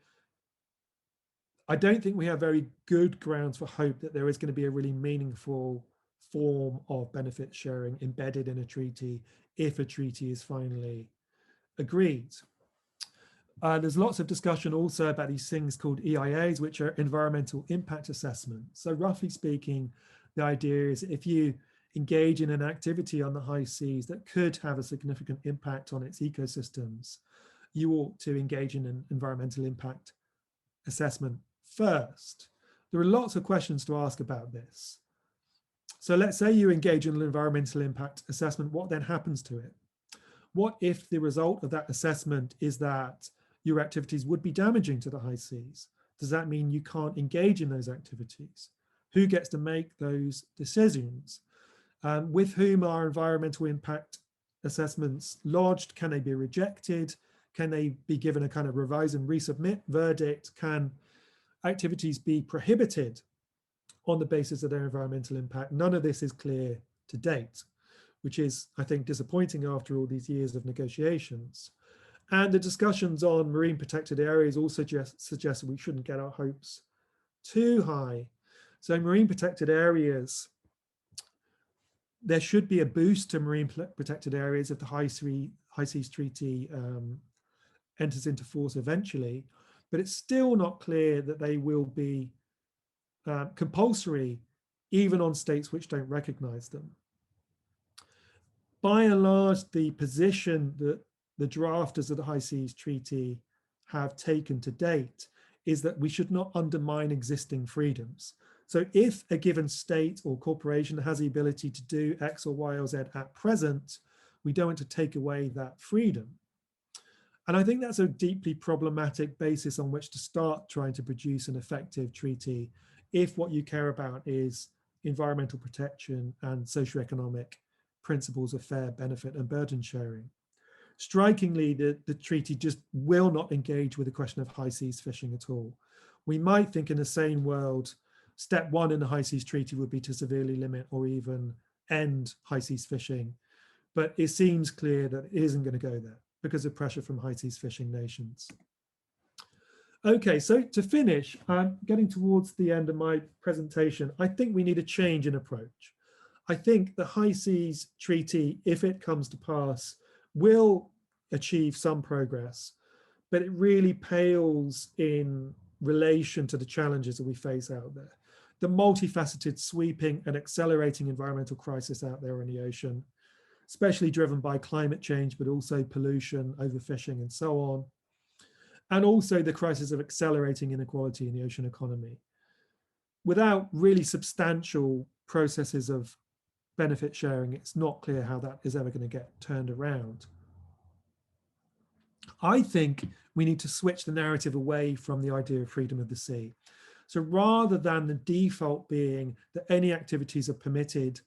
I don't think we have very good grounds for hope that there is going to be a really meaningful form of benefit sharing embedded in a treaty if a treaty is finally agreed. There's lots of discussion also about these things called EIAs, which are environmental impact assessments. So roughly speaking, the idea is if you engage in an activity on the high seas that could have a significant impact on its ecosystems, you ought to engage in an environmental impact assessment first. There are lots of questions to ask about this. So let's say you engage in an environmental impact assessment, what then happens to it? What if the result of that assessment is that your activities would be damaging to the high seas? Does that mean you can't engage in those activities? Who gets to make those decisions? With whom are environmental impact assessments lodged? Can they be rejected? Can they be given a kind of revise and resubmit verdict? Can activities be prohibited on the basis of their environmental impact? None of this is clear to date, which is, I think, disappointing after all these years of negotiations. And the discussions on marine protected areas also suggest that we shouldn't get our hopes too high. So marine protected areas, there should be a boost to marine protected areas if the High Seas Treaty enters into force eventually, but it's still not clear that they will be compulsory even on states which don't recognize them. By and large, the position that the drafters of the High Seas Treaty have taken to date is that we should not undermine existing freedoms. So if a given state or corporation has the ability to do X or Y or Z at present, we don't want to take away that freedom. And I think that's a deeply problematic basis on which to start trying to produce an effective treaty if what you care about is environmental protection and socioeconomic principles of fair benefit and burden sharing. Strikingly, the treaty just will not engage with the question of high seas fishing at all. We might think in a sane world, step one in the high seas treaty would be to severely limit or even end high seas fishing. But it seems clear that it isn't going to go there because of pressure from high seas fishing nations. Okay, so to finish, I'm getting towards the end of my presentation. I think we need a change in approach. I think the high seas treaty, if it comes to pass, will achieve some progress, but it really pales in relation to the challenges that we face out there. The multifaceted, sweeping and accelerating environmental crisis out there in the ocean, especially driven by climate change, but also pollution, overfishing and so on. And also the crisis of accelerating inequality in the ocean economy. Without really substantial processes of benefit sharing, it's not clear how that is ever going to get turned around. I think we need to switch the narrative away from the idea of freedom of the sea. So rather than the default being that any activities are permitted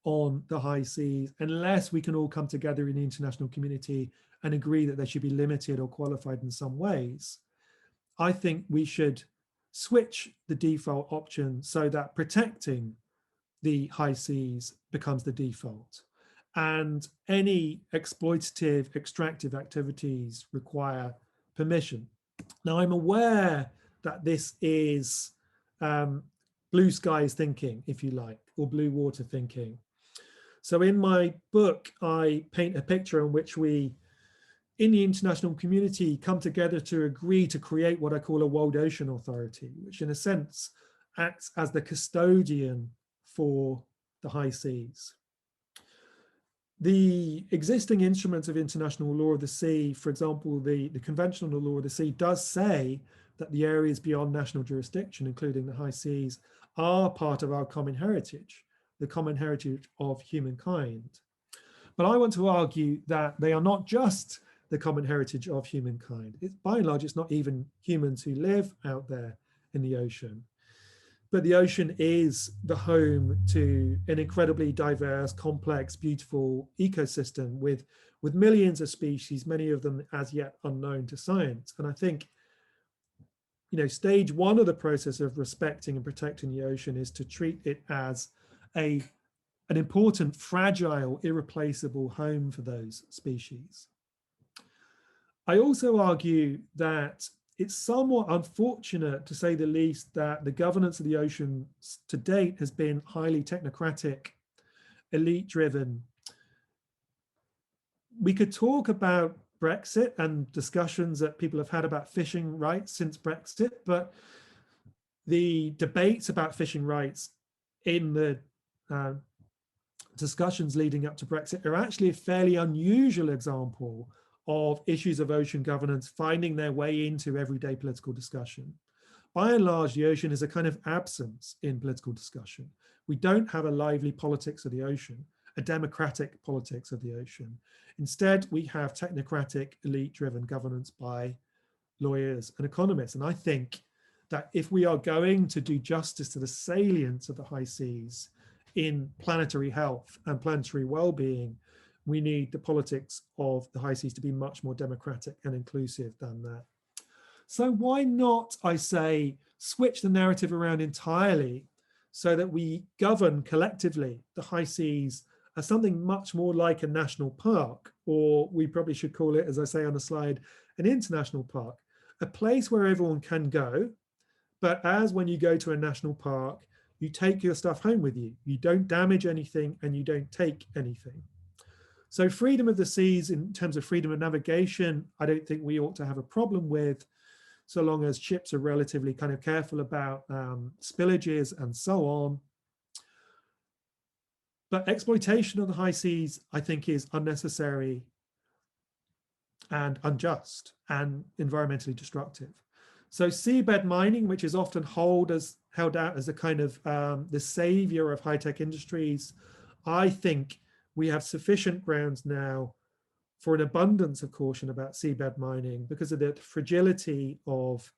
on the high seas, unless we can all come together in the international community and agree that they should be limited or qualified in some ways, I think we should switch the default option so that protecting the high seas becomes the default. And any exploitative, extractive activities require permission. Now, I'm aware that this is blue skies thinking, if you like, or blue water thinking. So in my book, I paint a picture in which we, in the international community, come together to agree to create what I call a World Ocean Authority, which in a sense acts as the custodian for the high seas. The existing instruments of international law of the sea, for example, the conventional law of the sea, does say that the areas beyond national jurisdiction, including the high seas, are part of our common heritage, the common heritage of humankind. But I want to argue that they are not just the common heritage of humankind. By and large, it's not even humans who live out there in the ocean. But the ocean is the home to an incredibly diverse, complex, beautiful ecosystem with millions of species, many of them as yet unknown to science. And I think, stage one of the process of respecting and protecting the ocean is to treat it as an important, fragile, irreplaceable home for those species. I also argue that it's somewhat unfortunate, to say the least, that the governance of the ocean to date has been highly technocratic, elite-driven. We could talk about Brexit and discussions that people have had about fishing rights since Brexit, but the debates about fishing rights in the discussions leading up to Brexit are actually a fairly unusual example of issues of ocean governance finding their way into everyday political discussion. By and large, the ocean is a kind of absence in political discussion. We don't have a lively politics of the ocean, a democratic politics of the ocean. Instead, we have technocratic, elite-driven governance by lawyers and economists. And I think that if we are going to do justice to the salience of the high seas in planetary health and planetary well-being, we need the politics of the high seas to be much more democratic and inclusive than that. So why not, I say, switch the narrative around entirely so that we govern collectively the high seas as something much more like a national park, or we probably should call it, as I say on the slide, an international park, a place where everyone can go, but as when you go to a national park, you take your stuff home with you. You don't damage anything and you don't take anything. So freedom of the seas in terms of freedom of navigation, I don't think we ought to have a problem with, so long as ships are relatively kind of careful about spillages and so on. But exploitation of the high seas, I think, is unnecessary and unjust and environmentally destructive. So seabed mining, which is often held out as a kind of the savior of high-tech industries, I think we have sufficient grounds now for an abundance of caution about seabed mining because of the fragility of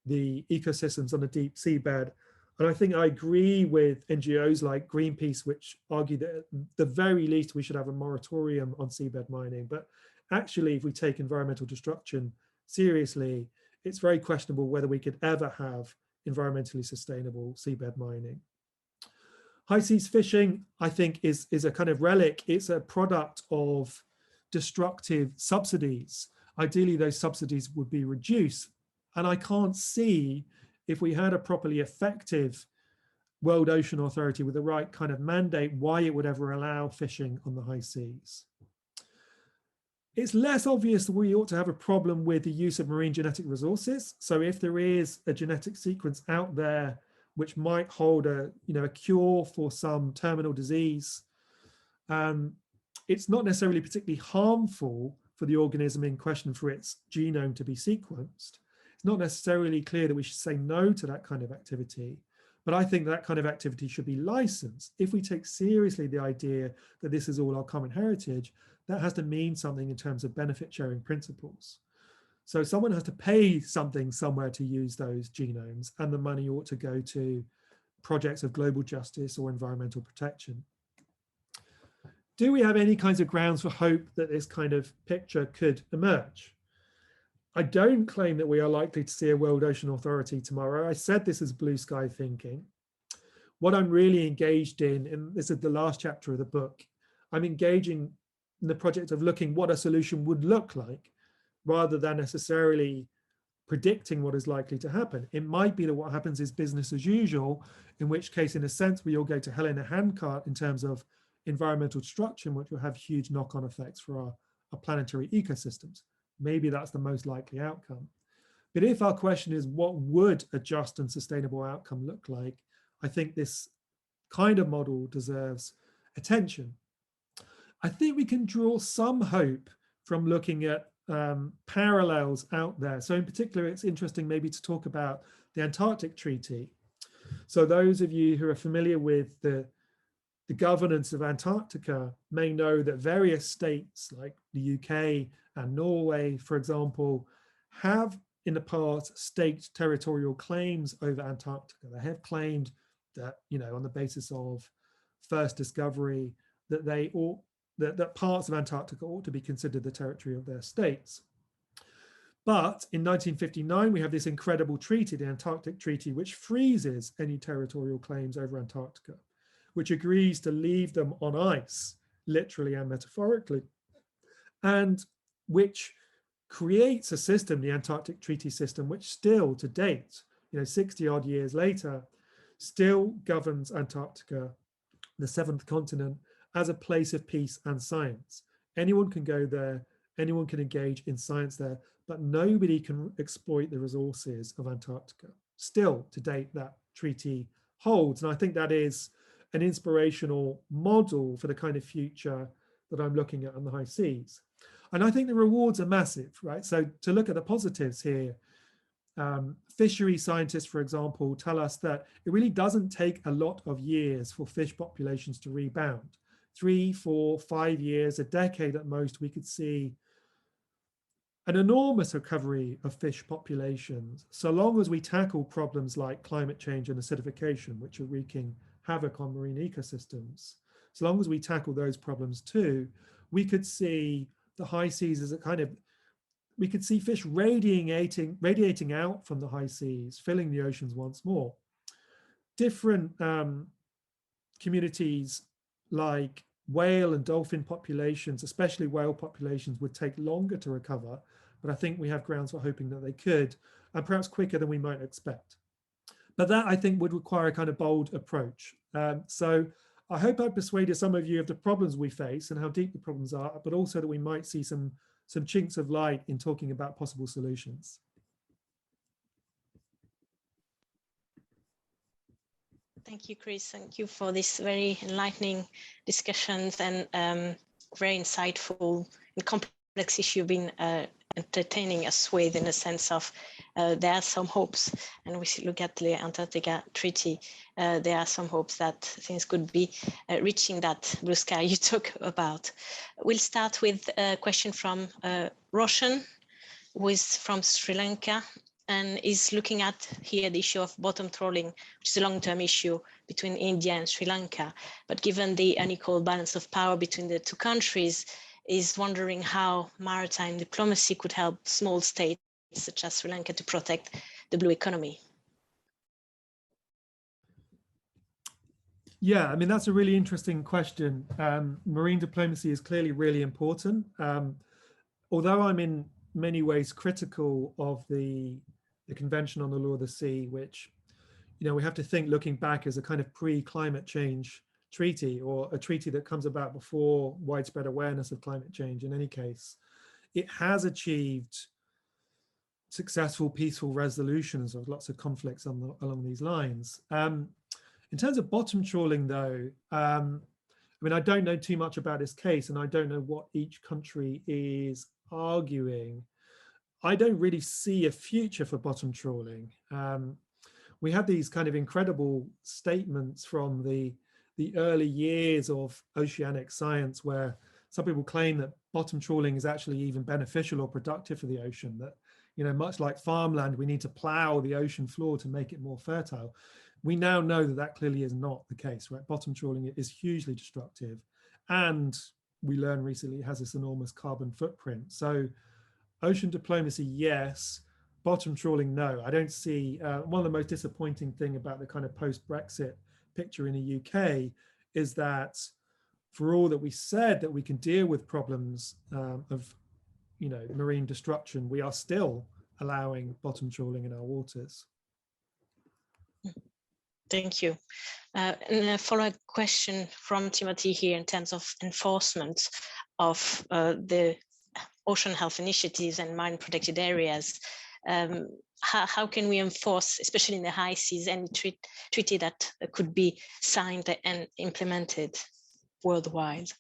the ecosystems on the deep seabed. And I think I agree with NGOs like Greenpeace, which argue that at the very least we should have a moratorium on seabed mining. But actually, if we take environmental destruction seriously, it's very questionable whether we could ever have environmentally sustainable seabed mining. High seas fishing, I think, is a kind of relic. It's a product of destructive subsidies. Ideally, those subsidies would be reduced. And I can't see, if we had a properly effective World Ocean Authority with the right kind of mandate, why it would ever allow fishing on the high seas. It's less obvious that we ought to have a problem with the use of marine genetic resources. So if there is a genetic sequence out there which might hold a cure for some terminal disease, it's not necessarily particularly harmful for the organism in question for its genome to be sequenced. It's not necessarily clear that we should say no to that kind of activity, but I think that kind of activity should be licensed. If we take seriously the idea that this is all our common heritage, that has to mean something in terms of benefit sharing principles. So someone has to pay something somewhere to use those genomes, and the money ought to go to projects of global justice or environmental protection. Do we have any kinds of grounds for hope that this kind of picture could emerge? I don't claim that we are likely to see a World Ocean Authority tomorrow. I said this is blue sky thinking. What I'm really engaged in, and this is the last chapter of the book, I'm engaging in the project of looking what a solution would look like, rather than necessarily predicting what is likely to happen. It might be that what happens is business as usual, in which case, in a sense, we all go to hell in a handcart in terms of environmental destruction, which will have huge knock-on effects for our planetary ecosystems. Maybe that's the most likely outcome. But if our question is, what would a just and sustainable outcome look like? I think this kind of model deserves attention. I think we can draw some hope from looking at parallels out there. So in particular, it's interesting maybe to talk about the Antarctic Treaty. So those of you who are familiar with the governance of Antarctica may know that various states like the UK and Norway, for example, have in the past staked territorial claims over Antarctica. They have claimed that, on the basis of first discovery, that that parts of Antarctica ought to be considered the territory of their states. But in 1959, we have this incredible treaty, the Antarctic Treaty, which freezes any territorial claims over Antarctica, which agrees to leave them on ice, literally and metaphorically, and which creates a system, the Antarctic Treaty System, which still to date, 60 odd years later, still governs Antarctica, the seventh continent, as a place of peace and science. Anyone can go there, anyone can engage in science there, but nobody can exploit the resources of Antarctica. Still, to date, that treaty holds. And I think that is an inspirational model for the kind of future that I'm looking at on the high seas. And I think the rewards are massive, right? So to look at the positives here, fishery scientists, for example, tell us that it really doesn't take a lot of years for fish populations to rebound. 3, 4, 5 years, a decade at most, we could see an enormous recovery of fish populations, so long as we tackle problems like climate change and acidification, which are wreaking havoc on marine ecosystems. So long as we tackle those problems too, we could see the high seas as we could see fish radiating out from the high seas, filling the oceans once more. Different communities like whale and dolphin populations, especially whale populations, would take longer to recover, but I think we have grounds for hoping that they could, and perhaps quicker than we might expect. But that, I think, would require a kind of bold approach. So I hope I've persuaded some of you of the problems we face and how deep the problems are, but also that we might see some chinks of light in talking about possible solutions. Thank you, Chris. Thank you for this very enlightening discussions and very insightful and complex issue you've been entertaining us with, in a sense of there are some hopes, and we look at the Antarctica Treaty, there are some hopes that things could be reaching that blue sky you talk about. We'll start with a question from Roshan, who is from Sri Lanka, and is looking at here the issue of bottom trawling, which is a long-term issue between India and Sri Lanka. But given the unequal balance of power between the two countries, is wondering how maritime diplomacy could help small states such as Sri Lanka to protect the blue economy. Yeah, I mean, that's a really interesting question. Marine diplomacy is clearly really important. Although I'm in many ways critical of the Convention on the Law of the Sea, which, we have to think looking back as a kind of pre-climate change treaty, or a treaty that comes about before widespread awareness of climate change. In any case, it has achieved successful peaceful resolutions of lots of conflicts along these lines. In terms of bottom trawling, though, I mean, I don't know too much about this case, and I don't know what each country is arguing. I don't really see a future for bottom trawling. We had these kind of incredible statements from the early years of oceanic science, where some people claim that bottom trawling is actually even beneficial or productive for the ocean, that, much like farmland, we need to plow the ocean floor to make it more fertile. We now know that that clearly is not the case, right? Bottom trawling is hugely destructive, and we learned recently it has this enormous carbon footprint. So ocean diplomacy, yes. Bottom trawling, no. I don't see, one of the most disappointing thing about the kind of post-Brexit picture in the UK is that for all that we said that we can deal with problems of, marine destruction, we are still allowing bottom trawling in our waters. Thank you. And a follow-up question from Timothy here in terms of enforcement of the ocean health initiatives and marine protected areas. How can we enforce, especially in the high seas, any treaty that could be signed and implemented worldwide?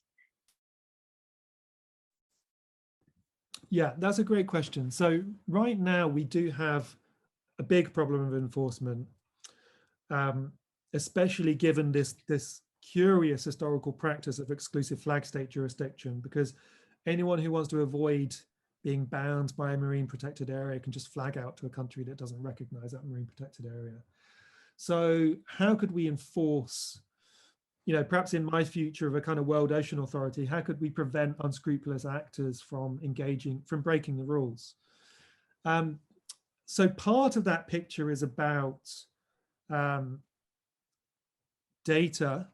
Yeah, that's a great question. So right now we do have a big problem of enforcement, especially given this curious historical practice of exclusive flag state jurisdiction, because anyone who wants to avoid being bound by a marine protected area can just flag out to a country that doesn't recognize that marine protected area. So how could we enforce, perhaps in my future of a kind of World Ocean Authority, how could we prevent unscrupulous actors from breaking the rules? So part of that picture is about data.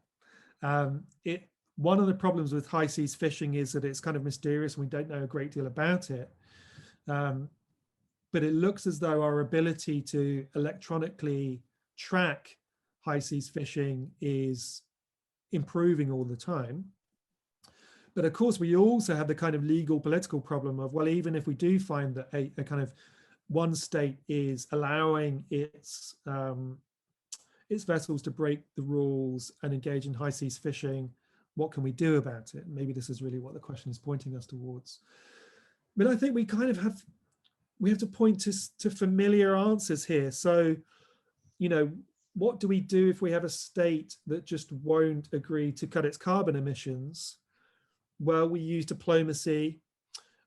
One of the problems with high seas fishing is that it's kind of mysterious and we don't know a great deal about it. But it looks as though our ability to electronically track high seas fishing is improving all the time. But of course, we also have the kind of legal political problem of, well, even if we do find that a kind of one state is allowing its vessels to break the rules and engage in high seas fishing, what can we do about it? Maybe this is really what the question is pointing us towards. But I think we kind of have to point to familiar answers here. So, what do we do if we have a state that just won't agree to cut its carbon emissions? Well, we use diplomacy.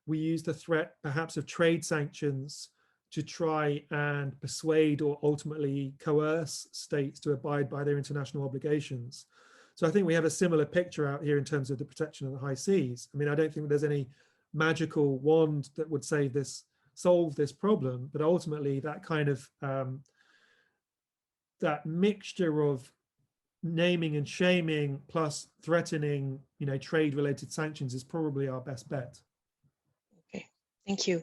We use the threat perhaps of trade sanctions to try and persuade or ultimately coerce states to abide by their international obligations. So I think we have a similar picture out here in terms of the protection of the high seas. I mean, I don't think there's any magical wand that would solve this problem, but ultimately that kind of that mixture of naming and shaming plus threatening, trade-related sanctions is probably our best bet. Okay, thank you.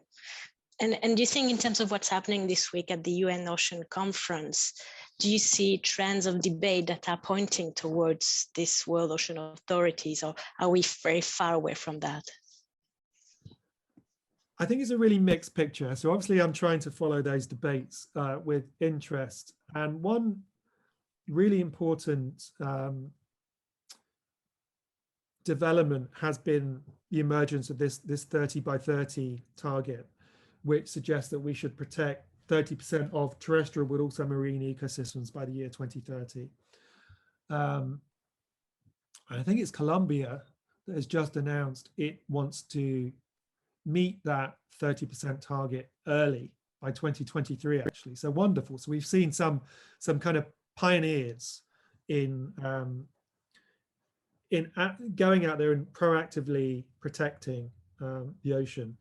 And do you think in terms of what's happening this week at the UN Ocean Conference, do you see trends of debate that are pointing towards this World Ocean Authorities, or are we very far away from that? I think it's a really mixed picture. So obviously I'm trying to follow those debates with interest. And one really important development has been the emergence of this 30 by 30 target. which suggests that we should protect 30% of terrestrial but also marine ecosystems by the year 2030. I think it's Colombia that has just announced it wants to meet that 30% target early by 2023, actually. So wonderful. So we've seen some kind of pioneers in going out there and proactively protecting the ocean.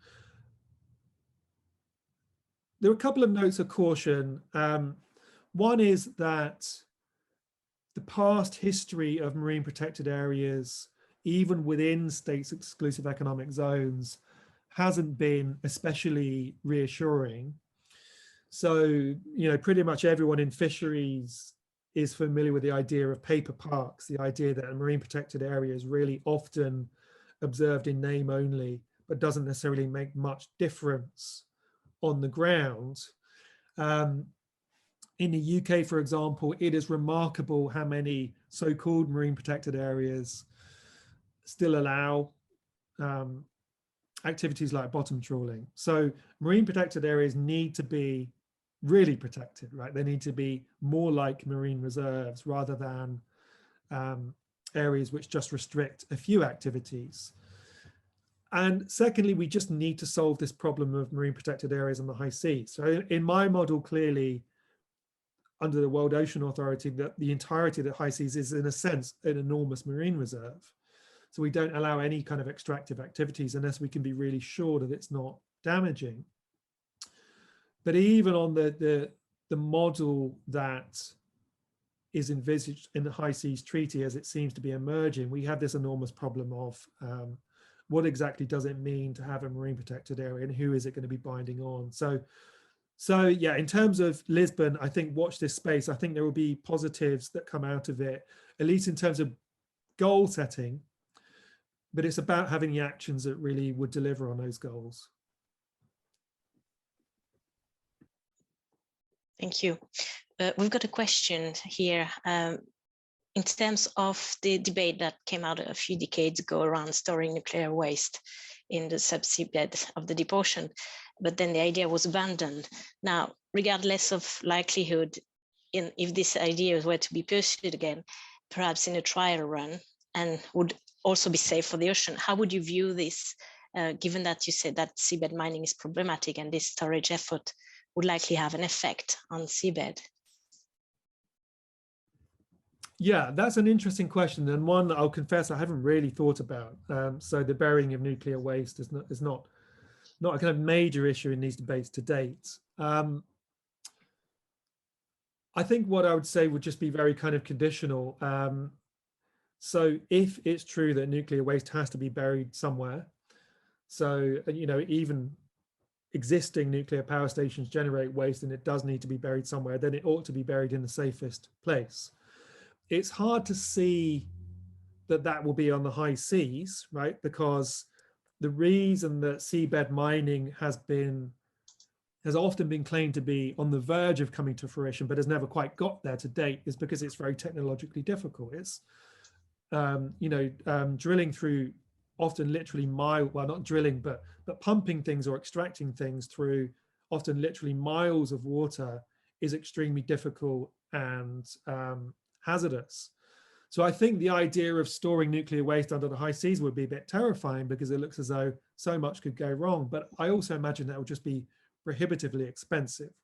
There are a couple of notes of caution. One is that the past history of marine protected areas, even within states' exclusive economic zones, hasn't been especially reassuring. So, pretty much everyone in fisheries is familiar with the idea of paper parks, the idea that a marine protected area is really often observed in name only, but doesn't necessarily make much difference on the ground. In the UK, for example, it is remarkable how many so-called marine protected areas still allow activities like bottom trawling. So marine protected areas need to be really protected, right? They need to be more like marine reserves rather than areas which just restrict a few activities. And secondly, we just need to solve this problem of marine protected areas on the high seas. So in my model, clearly, under the World Ocean Authority, that the entirety of the high seas is, in a sense, an enormous marine reserve. So we don't allow any kind of extractive activities unless we can be really sure that it's not damaging. But even on the model that is envisaged in the High Seas Treaty, as it seems to be emerging, we have this enormous problem of what exactly does it mean to have a marine protected area and who is it going to be binding on? So yeah, in terms of Lisbon, I think watch this space. I think there will be positives that come out of it, at least in terms of goal setting, but it's about having the actions that really would deliver on those goals. Thank you. We've got a question here. In terms of the debate that came out a few decades ago around storing nuclear waste in the subsea bed of the deep ocean, but then the idea was abandoned. Now, regardless of likelihood, if this idea were to be pursued again, perhaps in a trial run, and would also be safe for the ocean, how would you view this, given that you said that seabed mining is problematic and this storage effort would likely have an effect on seabed? Yeah, that's an interesting question, and one that I'll confess I haven't really thought about. So the burying of nuclear waste is not a kind of major issue in these debates to date. I think what I would say would just be very kind of conditional. So if it's true that nuclear waste has to be buried somewhere, so even existing nuclear power stations generate waste and it does need to be buried somewhere, then it ought to be buried in the safest place. It's hard to see that will be on the high seas, right? Because the reason that seabed mining has often been claimed to be on the verge of coming to fruition, but has never quite got there to date, is because it's very technologically difficult. It's drilling through often literally not drilling, but pumping things or extracting things through often literally miles of water is extremely difficult and hazardous. So I think the idea of storing nuclear waste under the high seas would be a bit terrifying because it looks as though so much could go wrong. But I also imagine that would just be prohibitively expensive.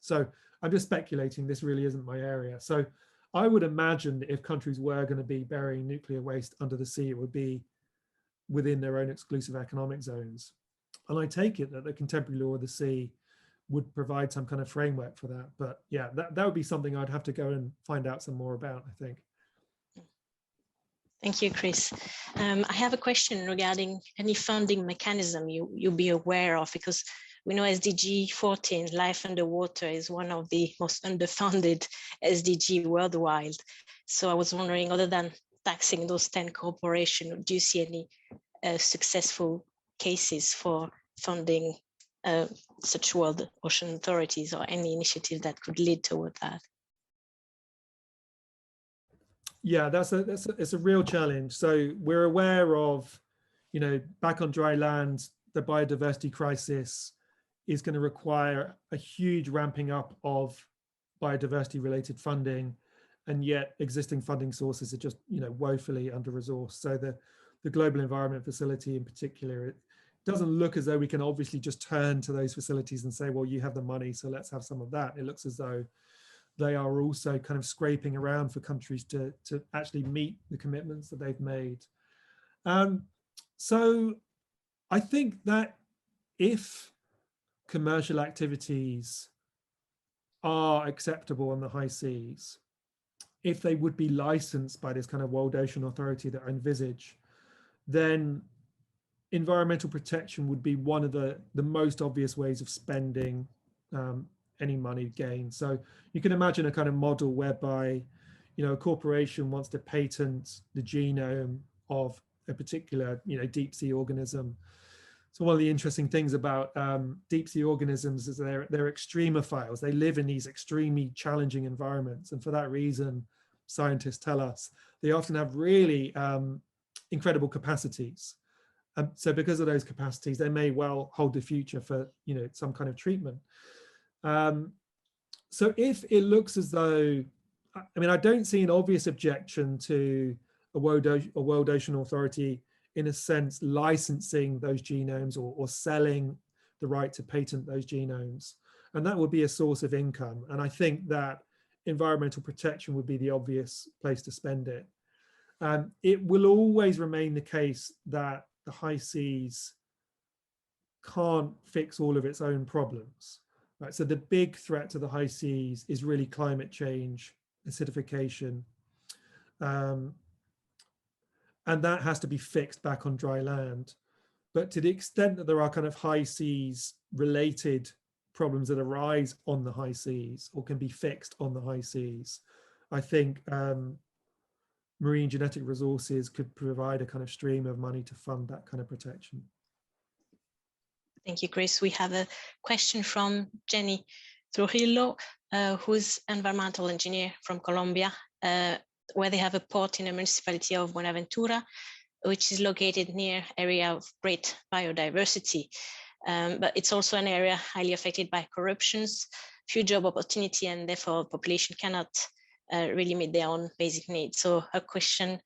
So I'm just speculating, this really isn't my area. So I would imagine that if countries were going to be burying nuclear waste under the sea, it would be within their own exclusive economic zones. And I take it that the contemporary law of the sea would provide some kind of framework for that. But yeah, that would be something I'd have to go and find out some more about, I think. Thank you, Chris. I have a question regarding any funding mechanism you'll be aware of, because we know SDG 14, life underwater, is one of the most underfunded SDG worldwide. So I was wondering, other than taxing those 10 corporations, do you see any successful cases for funding such world ocean authorities or any initiative that could lead toward that? Yeah, it's a real challenge. So we're aware of, back on dry land, the biodiversity crisis is going to require a huge ramping up of biodiversity related funding, and yet existing funding sources are just, you know, woefully under-resourced. So the Global Environment Facility in particular, it doesn't look as though we can obviously just turn to those facilities and say, well, you have the money, so let's have some of that. It looks as though they are also kind of scraping around for countries to actually meet the commitments that they've made. So I think that if commercial activities are acceptable on the high seas, if they would be licensed by this kind of World Ocean Authority that I envisage, then environmental protection would be one of the most obvious ways of spending any money gained. So you can imagine a kind of model whereby, you know, a corporation wants to patent the genome of a particular, you know, deep sea organism. So one of the interesting things about deep sea organisms is they're extremophiles. They live in these extremely challenging environments, and for that reason, scientists tell us they often have really incredible capacities. So because of those capacities, they may well hold the future for, you know, some kind of treatment. So if it looks as though, I mean, I don't see an obvious objection to a World Ocean Authority, in a sense, licensing those genomes or selling the right to patent those genomes. And that would be a source of income. And I think that environmental protection would be the obvious place to spend it. It will always remain the case that the high seas can't fix all of its own problems. Right? So the big threat to the high seas is really climate change, acidification, and that has to be fixed back on dry land. But to the extent that there are kind of high seas related problems that arise on the high seas or can be fixed on the high seas, I think marine genetic resources could provide a kind of stream of money to fund that kind of protection. Thank you, Chris. We have a question from Jenny Trujillo, who's environmental engineer from Colombia, where they have a port in the municipality of Buenaventura, which is located near area of great biodiversity. But it's also an area highly affected by corruptions, few job opportunity, and therefore population cannot really meet their own basic needs. So her question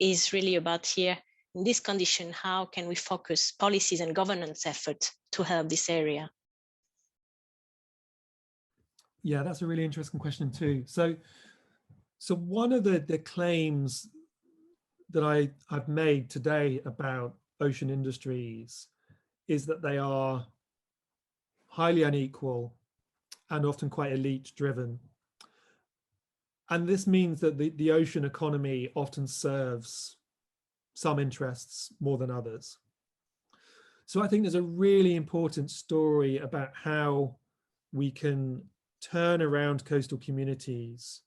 is really about here, in this condition, how can we focus policies and governance effort to help this area? Yeah, that's a really interesting question too. So one of the claims that I've made today about ocean industries is that they are highly unequal and often quite elite driven. And this means that the ocean economy often serves some interests more than others. So I think there's a really important story about how we can turn around coastal communities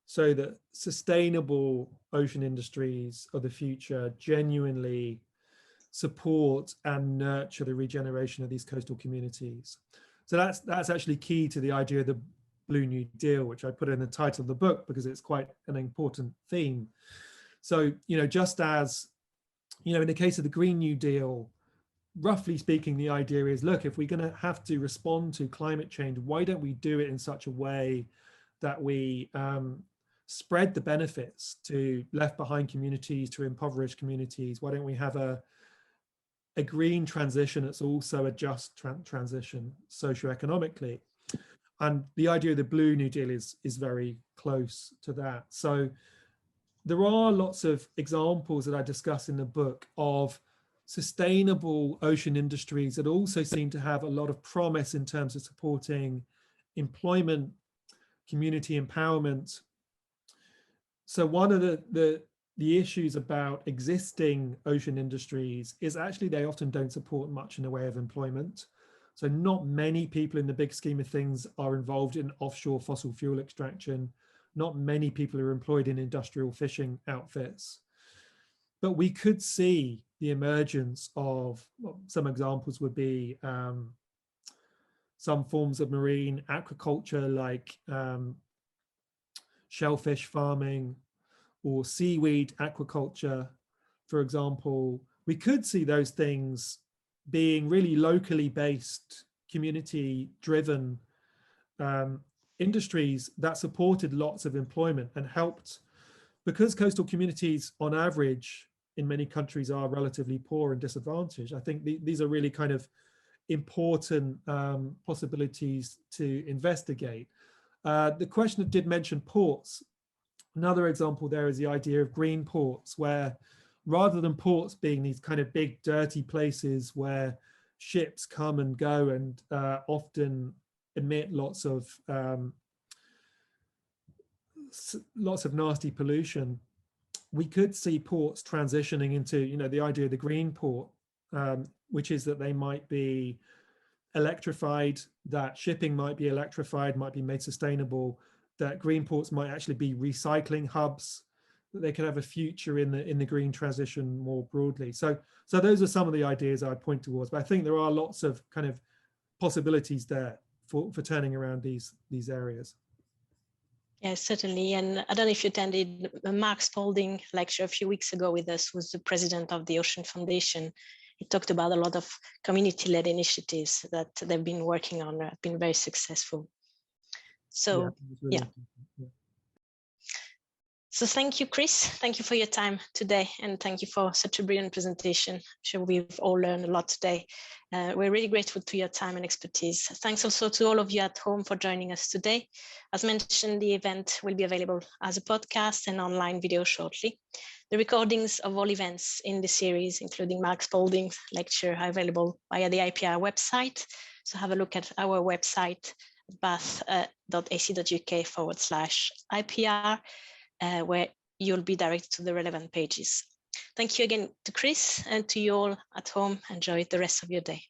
so that sustainable ocean industries of the future genuinely support and nurture the regeneration of these coastal communities. So that's actually key to the idea of the Blue New Deal, which I put in the title of the book because it's quite an important theme. So, you know, just as, you know, in the case of the Green New Deal, roughly speaking, the idea is, look, if we're going to have to respond to climate change, why don't we do it in such a way that we spread the benefits to left behind communities, to impoverished communities? Why don't we have a green transition that's also a just transition socioeconomically? And the idea of the Blue New Deal is very close to that. So there are lots of examples that I discuss in the book of sustainable ocean industries that also seem to have a lot of promise in terms of supporting employment, community empowerment. So one of the issues about existing ocean industries is actually they often don't support much in the way of employment. So not many people in the big scheme of things are involved in offshore fossil fuel extraction. Not many people are employed in industrial fishing outfits. But we could see the emergence of, well, some examples would be some forms of marine aquaculture like shellfish farming or seaweed aquaculture, for example. We could see those things being really locally based community-driven industries that supported lots of employment and helped, because coastal communities on average in many countries are relatively poor and disadvantaged. I think these are really kind of important possibilities to investigate. The question did mention ports. Another example there is the idea of green ports, where rather than ports being these kind of big dirty places where ships come and go and often emit lots of nasty pollution, we could see ports transitioning into, you know, the idea of the green port, which is that they might be electrified, that shipping might be electrified, might be made sustainable, that green ports might actually be recycling hubs, that they could have a future in the green transition more broadly. So those are some of the ideas I'd point towards, but I think there are lots of kind of possibilities there for turning around these areas. Yes, certainly. And I don't know if you attended Mark Spalding lecture a few weeks ago with us, who's the president of the Ocean Foundation. He talked about a lot of community-led initiatives that they've been working on, have been very successful. So, yeah. So thank you, Chris. Thank you for your time today. And thank you for such a brilliant presentation. I'm sure we've all learned a lot today. We're really grateful to your time and expertise. Thanks also to all of you at home for joining us today. As mentioned, the event will be available as a podcast and online video shortly. The recordings of all events in the series, including Mark Spalding's lecture, are available via the IPR website. So have a look at our website, bath.ac.uk/IPR. Where you'll be directed to the relevant pages. Thank you again to Chris, and to you all at home. Enjoy the rest of your day.